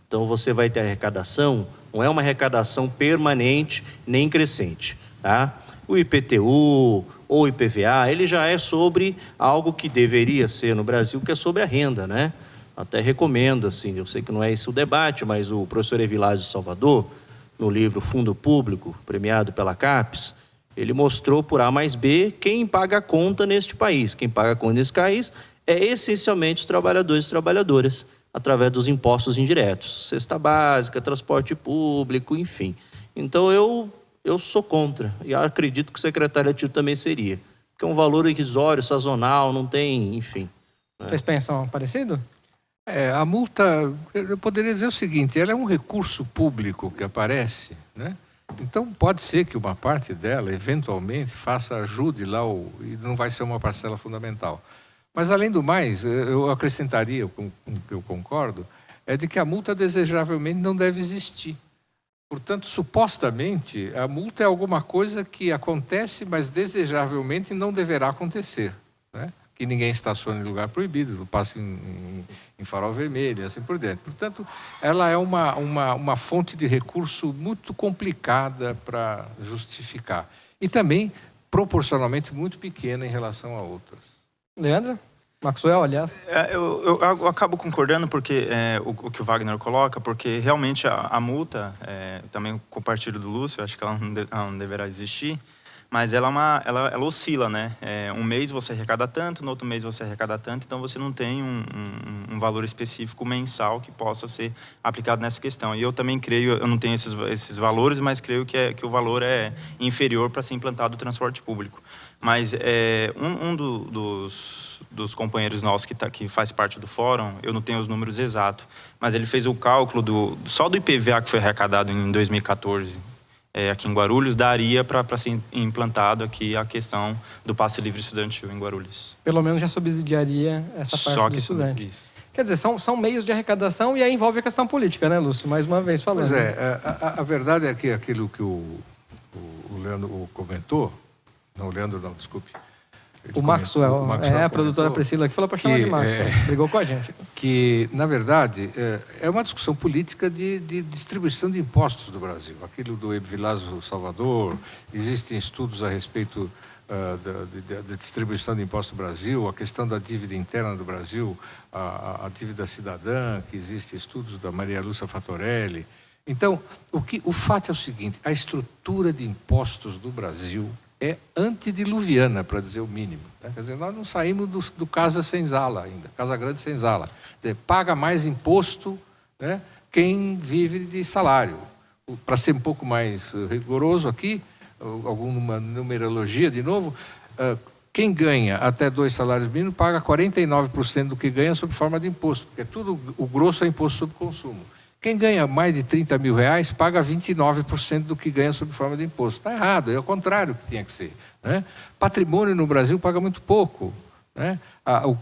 Então, você vai ter arrecadação, não é uma arrecadação permanente nem crescente. Tá? O IPTU ou IPVA, ele já é sobre algo que deveria ser no Brasil, que é sobre a renda, né? Até recomendo, assim, eu sei que não é esse o debate, mas o professor Evilásio de Salvador, no livro Fundo Público, premiado pela CAPES, ele mostrou por A mais B quem paga a conta neste país. Quem paga a conta nesse país é essencialmente os trabalhadores e trabalhadoras, através dos impostos indiretos. Cesta básica, transporte público, enfim. Então, eu sou contra, e acredito que o secretário Atílio também seria. Porque é um valor irrisório, sazonal, não tem, enfim. Né? Vocês pensam parecido? A multa, eu poderia dizer o seguinte, ela é um recurso público que aparece, né? Então, pode ser que uma parte dela, eventualmente, ajude lá, e não vai ser uma parcela fundamental. Mas, além do mais, eu acrescentaria, com o que eu concordo, é de que a multa desejavelmente não deve existir. Portanto, supostamente, a multa é alguma coisa que acontece, mas desejavelmente não deverá acontecer, né? Que ninguém estacione em lugar proibido, passe em farol vermelho e assim por diante. Portanto, ela é uma fonte de recurso muito complicada para justificar. E também, proporcionalmente, muito pequena em relação a outras. Leandro? Maxwell, aliás. Eu acabo concordando porque o que o Wagner coloca, porque realmente a multa, também compartilho do Lúcio, acho que ela não deverá existir, mas ela oscila, né? Um mês você arrecada tanto, no outro mês você arrecada tanto, então você não tem um valor específico mensal que possa ser aplicado nessa questão. E eu também creio, eu não tenho esses valores, mas creio que o valor é inferior para ser implantado o transporte público. Mas dos companheiros nossos que faz parte do fórum, eu não tenho os números exatos, mas ele fez o cálculo só do IPVA que foi arrecadado em 2014, aqui em Guarulhos, daria para ser implantado aqui a questão do passe livre estudantil em Guarulhos. Pelo menos já subsidiaria essa parte só do estudante. Isso. Quer dizer, são meios de arrecadação e aí envolve a questão política, né, Lúcio? Mais uma vez falando. Pois a verdade é que aquilo que o Leandro comentou, não, o Leandro não, desculpe. O Maxwell, a produtora Priscila que falou para chamar de Maxwell, brigou com a gente. Que, na verdade, é uma discussão política de distribuição de impostos do Brasil. Aquilo do Ebivilásio Salvador, existem estudos a respeito da distribuição de impostos do Brasil, a questão da dívida interna do Brasil, a dívida cidadã, que existem estudos da Maria Lúcia Fatorelli. Então, o fato é o seguinte, a estrutura de impostos do Brasil é antediluviana, para dizer o mínimo, né? Quer dizer, nós não saímos do Casa Senzala ainda, Casa Grande Senzala. Paga mais imposto, né, quem vive de salário. Para ser um pouco mais rigoroso aqui, alguma numerologia de novo, quem ganha até 2 salários mínimos paga 49% do que ganha sob forma de imposto, porque o grosso é imposto sobre consumo. Quem ganha mais de 30 mil reais paga 29% do que ganha sob forma de imposto. Está errado, é o contrário que tinha que ser, né? Patrimônio no Brasil paga muito pouco, né?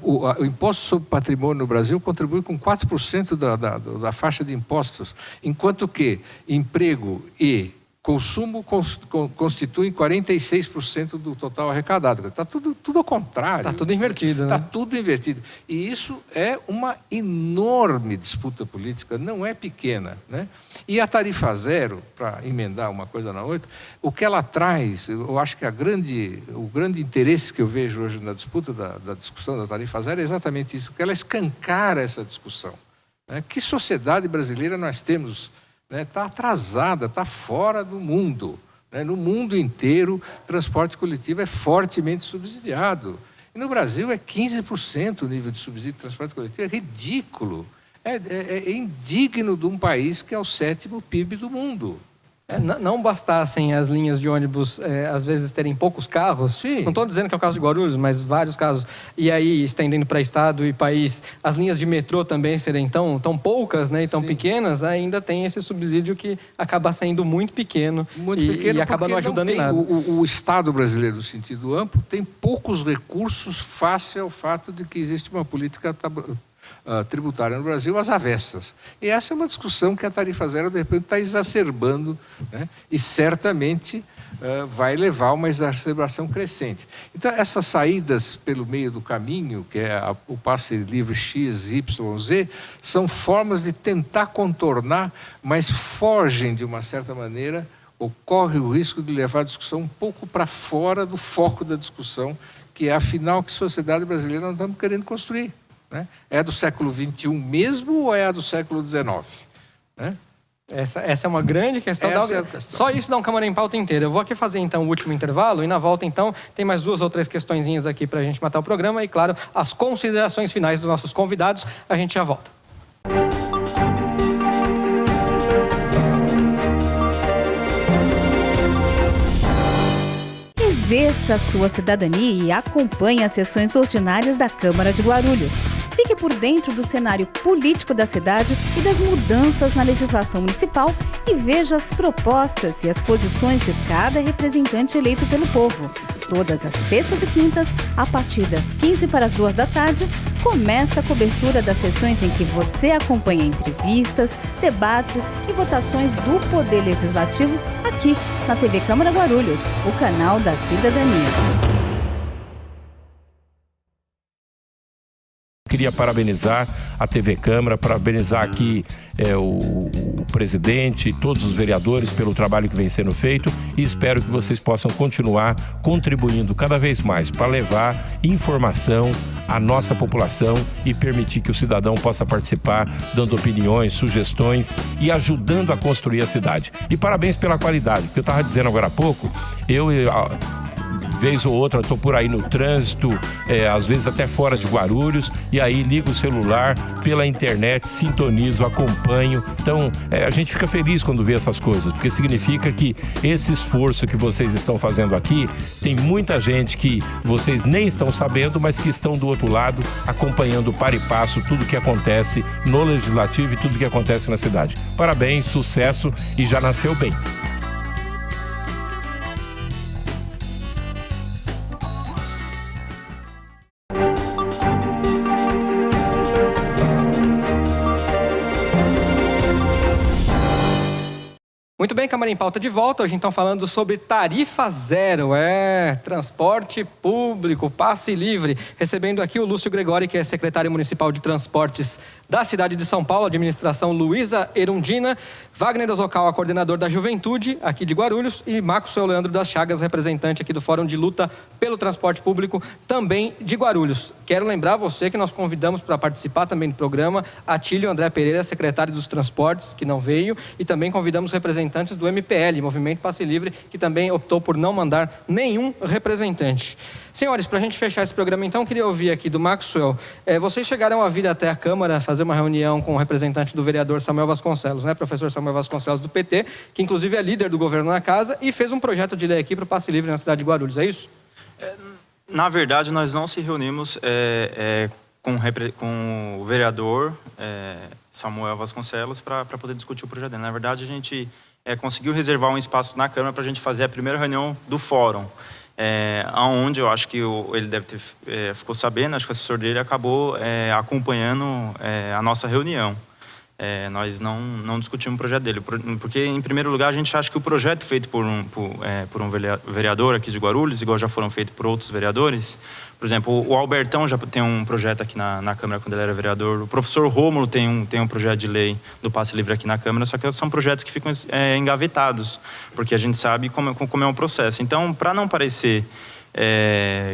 O imposto sobre patrimônio no Brasil contribui com 4% da faixa de impostos, enquanto que emprego e consumo constituem 46% do total arrecadado. Está tudo ao contrário. Está tudo invertido, né? Está tudo invertido. E isso é uma enorme disputa política, não é pequena, né? E a tarifa zero, para emendar uma coisa na outra, o que ela traz, eu acho que o grande interesse que eu vejo hoje na disputa da discussão da tarifa zero é exatamente isso, que ela escancara essa discussão, né? Que sociedade brasileira nós temos? Está atrasada, está fora do mundo, né? No mundo inteiro, transporte coletivo é fortemente subsidiado. E no Brasil é 15% o nível de subsídio de transporte coletivo. É ridículo. É indigno de um país que é o 7º PIB do mundo. Não bastassem as linhas de ônibus, às vezes, terem poucos carros. Sim. Não estou dizendo que é o caso de Guarulhos, mas vários casos. E aí, estendendo para estado e país, as linhas de metrô também serem tão poucas, né, e tão pequenas, ainda tem esse subsídio que acaba sendo muito pequeno, e acaba não ajudando em nada. O Estado brasileiro, no sentido amplo, tem poucos recursos face ao fato de que existe uma política tributária no Brasil às avessas. E essa é uma discussão que a tarifa zero, de repente, está exacerbando, né? E certamente vai levar a uma exacerbação crescente. Então, essas saídas pelo meio do caminho, que é o passe livre X, Y, Z, são formas de tentar contornar, mas fogem, de uma certa maneira, ou corre o risco de levar a discussão um pouco para fora do foco da discussão, que é, afinal, que sociedade brasileira nós estamos querendo construir, né? É do século XXI mesmo ou é a do século XIX? Né? Essa é uma grande questão. Só isso dá um Câmara em Pauta inteira. Eu vou aqui fazer, então, o último intervalo e, na volta, então, tem mais 2 ou 3 questõezinhas aqui para a gente matar o programa e, claro, as considerações finais dos nossos convidados. A gente já volta. Exerça a sua cidadania e acompanhe as sessões ordinárias da Câmara de Guarulhos. Fique Fique por dentro do cenário político da cidade e das mudanças na legislação municipal e veja as propostas e as posições de cada representante eleito pelo povo. Todas as terças e quintas, a partir das 15 para as 2 da tarde, começa a cobertura das sessões em que você acompanha entrevistas, debates e votações do Poder Legislativo aqui na TV Câmara Guarulhos, o canal da cidadania. Queria parabenizar a TV Câmara, parabenizar aqui o presidente e todos os vereadores pelo trabalho que vem sendo feito e espero que vocês possam continuar contribuindo cada vez mais para levar informação à nossa população e permitir que o cidadão possa participar, dando opiniões, sugestões e ajudando a construir a cidade. E parabéns pela qualidade, porque eu estava dizendo agora há pouco, vez ou outra, estou por aí no trânsito, às vezes até fora de Guarulhos, e aí ligo o celular pela internet, sintonizo, acompanho. Então, a gente fica feliz quando vê essas coisas, porque significa que esse esforço que vocês estão fazendo aqui, tem muita gente que vocês nem estão sabendo, mas que estão do outro lado, acompanhando para e passo tudo que acontece no Legislativo e tudo que acontece na cidade. Parabéns, sucesso e já nasceu bem. Muito bem, Câmara em Pauta de volta. Hoje então falando sobre tarifa zero, transporte público, passe livre. Recebendo aqui o Lúcio Gregori, que é secretário municipal de transportes da cidade de São Paulo, administração Luísa Erundina, Wagner Osocal, coordenador da Juventude aqui de Guarulhos, e Maxwell Leandro das Chagas, representante aqui do Fórum de Luta pelo Transporte Público, também de Guarulhos. Quero lembrar você que nós convidamos para participar também do programa Atílio André Pereira, secretário dos Transportes, que não veio, e também convidamos representantes do MPL, Movimento Passe Livre, que também optou por não mandar nenhum representante. Senhores, para a gente fechar esse programa, então, queria ouvir aqui do Maxwell. Vocês chegaram a vir até a Câmara fazer uma reunião com o representante do vereador Samuel Vasconcelos, né? Professor Samuel Vasconcelos do PT, que inclusive é líder do governo na casa e fez um projeto de lei aqui para o Passe Livre na cidade de Guarulhos, é isso? Na verdade, nós não se reunimos com o vereador Samuel Vasconcelos para poder discutir o projeto dele. Na verdade, a gente conseguiu reservar um espaço na Câmara para a gente fazer a primeira reunião do Fórum, onde eu acho que ele deve ter ficou sabendo, acho que o assessor dele acabou acompanhando a nossa reunião. Nós não discutimos o projeto dele, porque, em primeiro lugar, a gente acha que o projeto feito por um vereador aqui de Guarulhos, igual já foram feitos por outros vereadores, por exemplo, o Albertão já tem um projeto aqui na Câmara quando ele era vereador, o professor Rômulo tem um projeto de lei do Passe Livre aqui na Câmara, só que são projetos que ficam engavetados, porque a gente sabe como é um processo. Então, para não parecer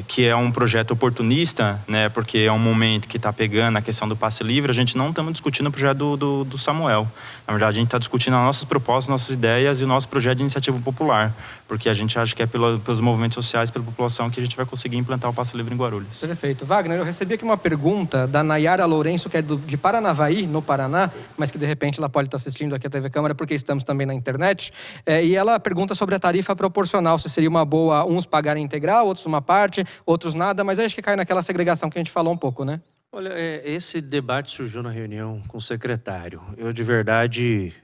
que é um projeto oportunista, né, porque é um momento que está pegando a questão do passe livre, a gente não estamos discutindo o projeto do Samuel. Na verdade, a gente está discutindo as nossas propostas, nossas ideias e o nosso projeto de iniciativa popular, porque a gente acha que é pelos movimentos sociais, pela população, que a gente vai conseguir implantar o passe livre em Guarulhos. Perfeito. Wagner, eu recebi aqui uma pergunta da Nayara Lourenço, que é de Paranavaí, no Paraná, mas que de repente ela pode estar assistindo aqui a TV Câmara, porque estamos também na internet, e ela pergunta sobre a tarifa proporcional, se seria uma boa uns pagarem integral, outros uma parte, outros nada, mas acho que cai naquela segregação que a gente falou um pouco, né? Olha, esse debate surgiu na reunião com o secretário. Eu, de verdade,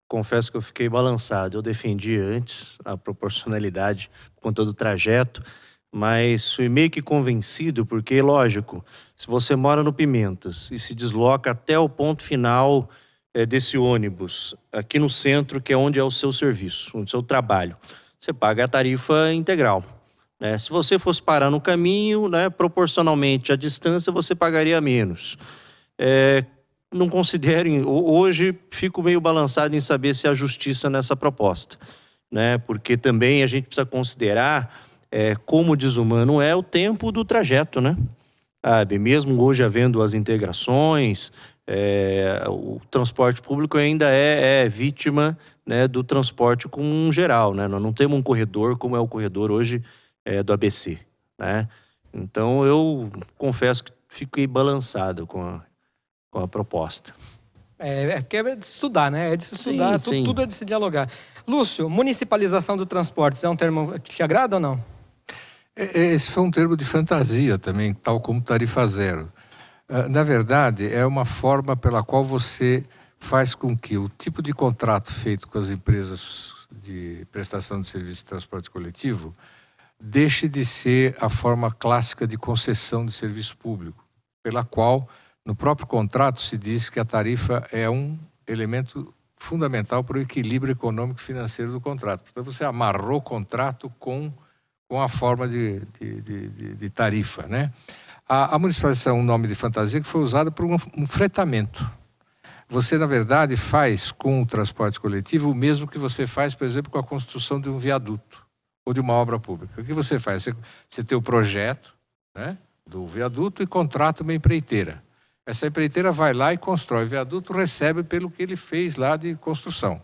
confesso que eu fiquei balançado. Eu defendi antes a proporcionalidade por conta do trajeto, mas fui meio que convencido, porque, lógico, se você mora no Pimentas e se desloca até o ponto final desse ônibus, aqui no centro, que é onde é o seu serviço, o seu trabalho, você paga a tarifa integral. Se você fosse parar no caminho, proporcionalmente à distância, você pagaria menos. Não considerem... Hoje, fico meio balançado em saber se há justiça nessa proposta, porque também a gente precisa considerar como desumano é o tempo do trajeto, Mesmo hoje havendo as integrações, o transporte público ainda é vítima do transporte com geral, Nós não temos um corredor como é o corredor hoje do ABC, Então, eu confesso que fiquei balançado com a proposta. Porque é de se estudar, É de se estudar, sim. Tudo é de se dialogar. Lúcio, municipalização do transporte é um termo que te agrada ou não? Esse foi um termo de fantasia também, tal como tarifa zero. Na verdade, é uma forma pela qual você faz com que o tipo de contrato feito com as empresas de prestação de serviço de transporte coletivo deixe de ser a forma clássica de concessão de serviço público, pela qual, no próprio contrato, se diz que a tarifa é um elemento fundamental para o equilíbrio econômico e financeiro do contrato. Portanto, você amarrou o contrato com a forma de tarifa, né? A municipalização é um nome de fantasia que foi usado por um fretamento. Você, na verdade, faz com o transporte coletivo o mesmo que você faz, por exemplo, com a construção de um viaduto ou de uma obra pública. O que você faz? Você tem o projeto, né, do viaduto e contrata uma empreiteira. Essa empreiteira vai lá e constrói o viaduto, recebe pelo que ele fez lá de construção.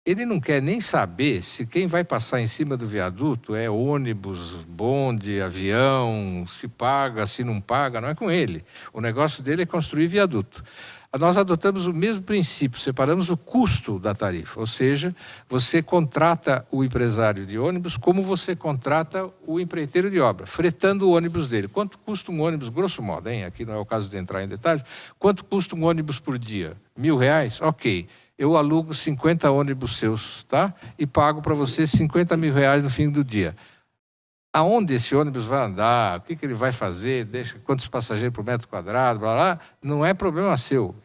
Ele não quer nem saber se quem vai passar em cima do viaduto é ônibus, bonde, avião, se paga, se não paga, não é com ele. O negócio dele é construir viaduto. Nós adotamos o mesmo princípio, separamos o custo da tarifa, ou seja, você contrata o empresário de ônibus como você contrata o empreiteiro de obra, fretando o ônibus dele. Quanto custa um ônibus, grosso modo, hein? Aqui não é o caso de entrar em detalhes, quanto custa um ônibus por dia? R$1.000? Ok. Eu alugo 50 ônibus seus, tá? E pago para você R$50 mil no fim do dia. Aonde esse ônibus vai andar, o que ele vai fazer, quantos passageiros por metro quadrado, blá, blá, não é problema seu.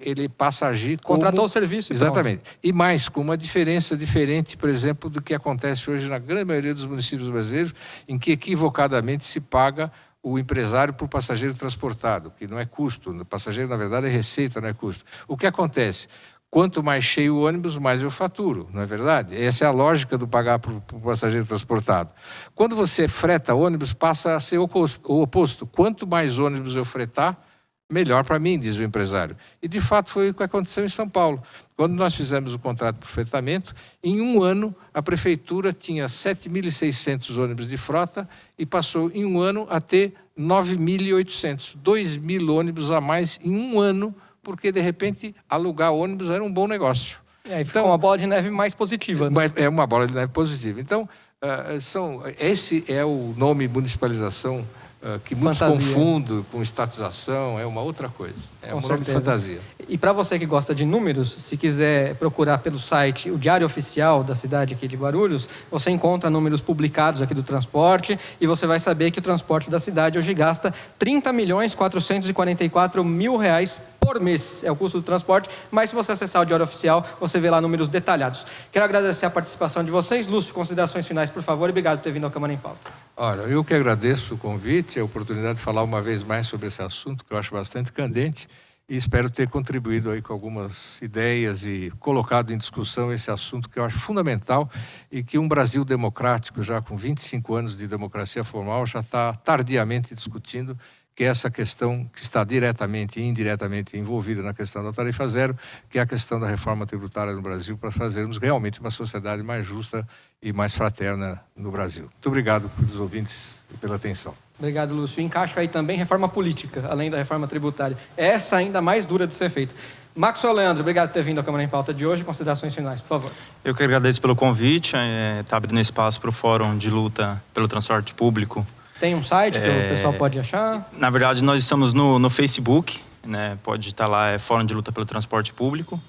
Ele passa a agir como... Contratou o serviço. Exatamente. E mais, com uma diferença diferente, por exemplo, do que acontece hoje na grande maioria dos municípios brasileiros, em que equivocadamente se paga o empresário por passageiro transportado, que não é custo. O passageiro, na verdade, é receita, não é custo. O que acontece? Quanto mais cheio o ônibus, mais eu faturo, não é verdade? Essa é a lógica do pagar por passageiro transportado. Quando você freta ônibus, passa a ser o oposto. Quanto mais ônibus eu fretar, melhor para mim, diz o empresário. E, de fato, foi o que aconteceu em São Paulo. Quando nós fizemos o contrato por fretamento, em um ano, a prefeitura tinha 7.600 ônibus de frota e passou, em um ano, a ter 9.800. 2.000 ônibus a mais em um ano, porque, de repente, alugar ônibus era um bom negócio. Aí fica uma bola de neve mais positiva, né? É uma bola de neve positiva. Então, esse é o nome municipalização que muitos confundem com estatização, é uma outra coisa. É um nome de fantasia. E para você que gosta de números, se quiser procurar pelo site o Diário Oficial da cidade aqui de Guarulhos, você encontra números publicados aqui do transporte e você vai saber que o transporte da cidade hoje gasta R$30.444.000 por mês. É o custo do transporte, mas se você acessar o Diário Oficial, você vê lá números detalhados. Quero agradecer a participação de vocês. Lúcio, considerações finais, por favor, e obrigado por ter vindo ao Câmara em Pauta. Olha, eu que agradeço o convite, a oportunidade de falar uma vez mais sobre esse assunto, que eu acho bastante candente, e espero ter contribuído aí com algumas ideias e colocado em discussão esse assunto que eu acho fundamental e que um Brasil democrático, já com 25 anos de democracia formal, já está tardiamente discutindo, que é essa questão que está diretamente e indiretamente envolvida na questão da tarifa zero, que é a questão da reforma tributária no Brasil, para fazermos realmente uma sociedade mais justa e mais fraterna no Brasil. Muito obrigado pelos ouvintes e pela atenção. Obrigado, Lúcio. Encaixa aí também reforma política, além da reforma tributária. Essa ainda mais dura de ser feita. Maxwell Leandro, obrigado por ter vindo à Câmara em Pauta de hoje. Considerações finais, por favor. Eu que agradeço pelo convite. Está abrindo espaço para o Fórum de Luta pelo Transporte Público. Tem um site que o pessoal pode achar? Na verdade, nós estamos no Facebook, né? Pode estar lá, Fórum de Luta pelo Transporte Público.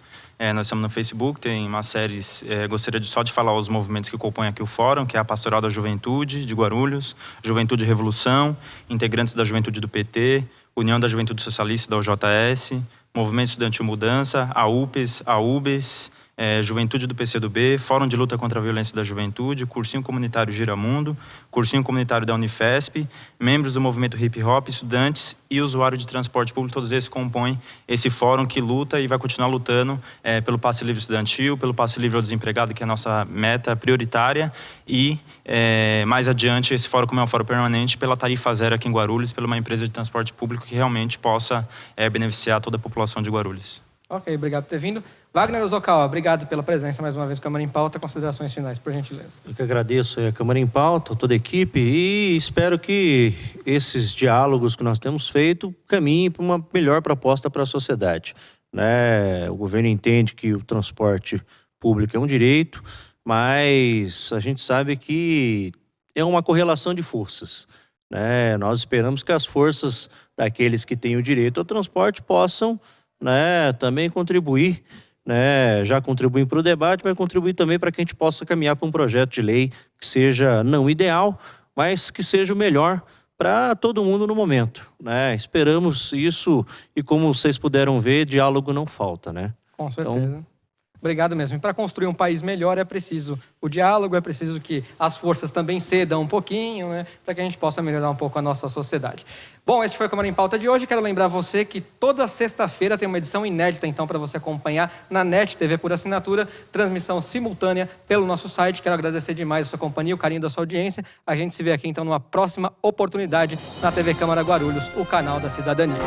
Nós estamos no Facebook, tem uma série, gostaria só de falar os movimentos que compõem aqui o fórum, que é a Pastoral da Juventude de Guarulhos, Juventude Revolução, integrantes da Juventude do PT, União da Juventude Socialista da UJS, Movimento Estudantil Mudança, a UPES, a UBES, Juventude do PCdoB, Fórum de Luta contra a Violência da Juventude, Cursinho Comunitário Giramundo, Cursinho Comunitário da Unifesp, membros do Movimento Hip Hop, estudantes e usuário de transporte público, todos esses compõem esse fórum que luta e vai continuar lutando pelo passe livre estudantil, pelo passe livre ao desempregado, que é a nossa meta prioritária, e mais adiante esse fórum, como é um fórum permanente, pela tarifa zero aqui em Guarulhos, pela uma empresa de transporte público que realmente possa beneficiar toda a população de Guarulhos. Ok, obrigado por ter vindo. Wagner Ozokawa, obrigado pela presença mais uma vez no Câmara em Pauta. Considerações finais, por gentileza. Eu que agradeço a Câmara em Pauta, toda a equipe, e espero que esses diálogos que nós temos feito caminhem para uma melhor proposta para a sociedade. O governo entende que o transporte público é um direito, mas a gente sabe que é uma correlação de forças. Nós esperamos que as forças daqueles que têm o direito ao transporte possam, né, também contribuir, né, já contribuem para o debate, mas contribuir também para que a gente possa caminhar para um projeto de lei que seja não ideal, mas que seja o melhor para todo mundo no momento, né? Esperamos isso e, como vocês puderam ver, diálogo não falta, né? Com certeza. Obrigado mesmo. E para construir um país melhor é preciso o diálogo, é preciso que as forças também cedam um pouquinho, né, para que a gente possa melhorar um pouco a nossa sociedade. Bom, este foi o Câmara em Pauta de hoje. Quero lembrar você que toda sexta-feira tem uma edição inédita, então, para você acompanhar na NET TV por assinatura, transmissão simultânea pelo nosso site. Quero agradecer demais a sua companhia, o carinho da sua audiência. A gente se vê aqui, então, numa próxima oportunidade na TV Câmara Guarulhos, o canal da cidadania.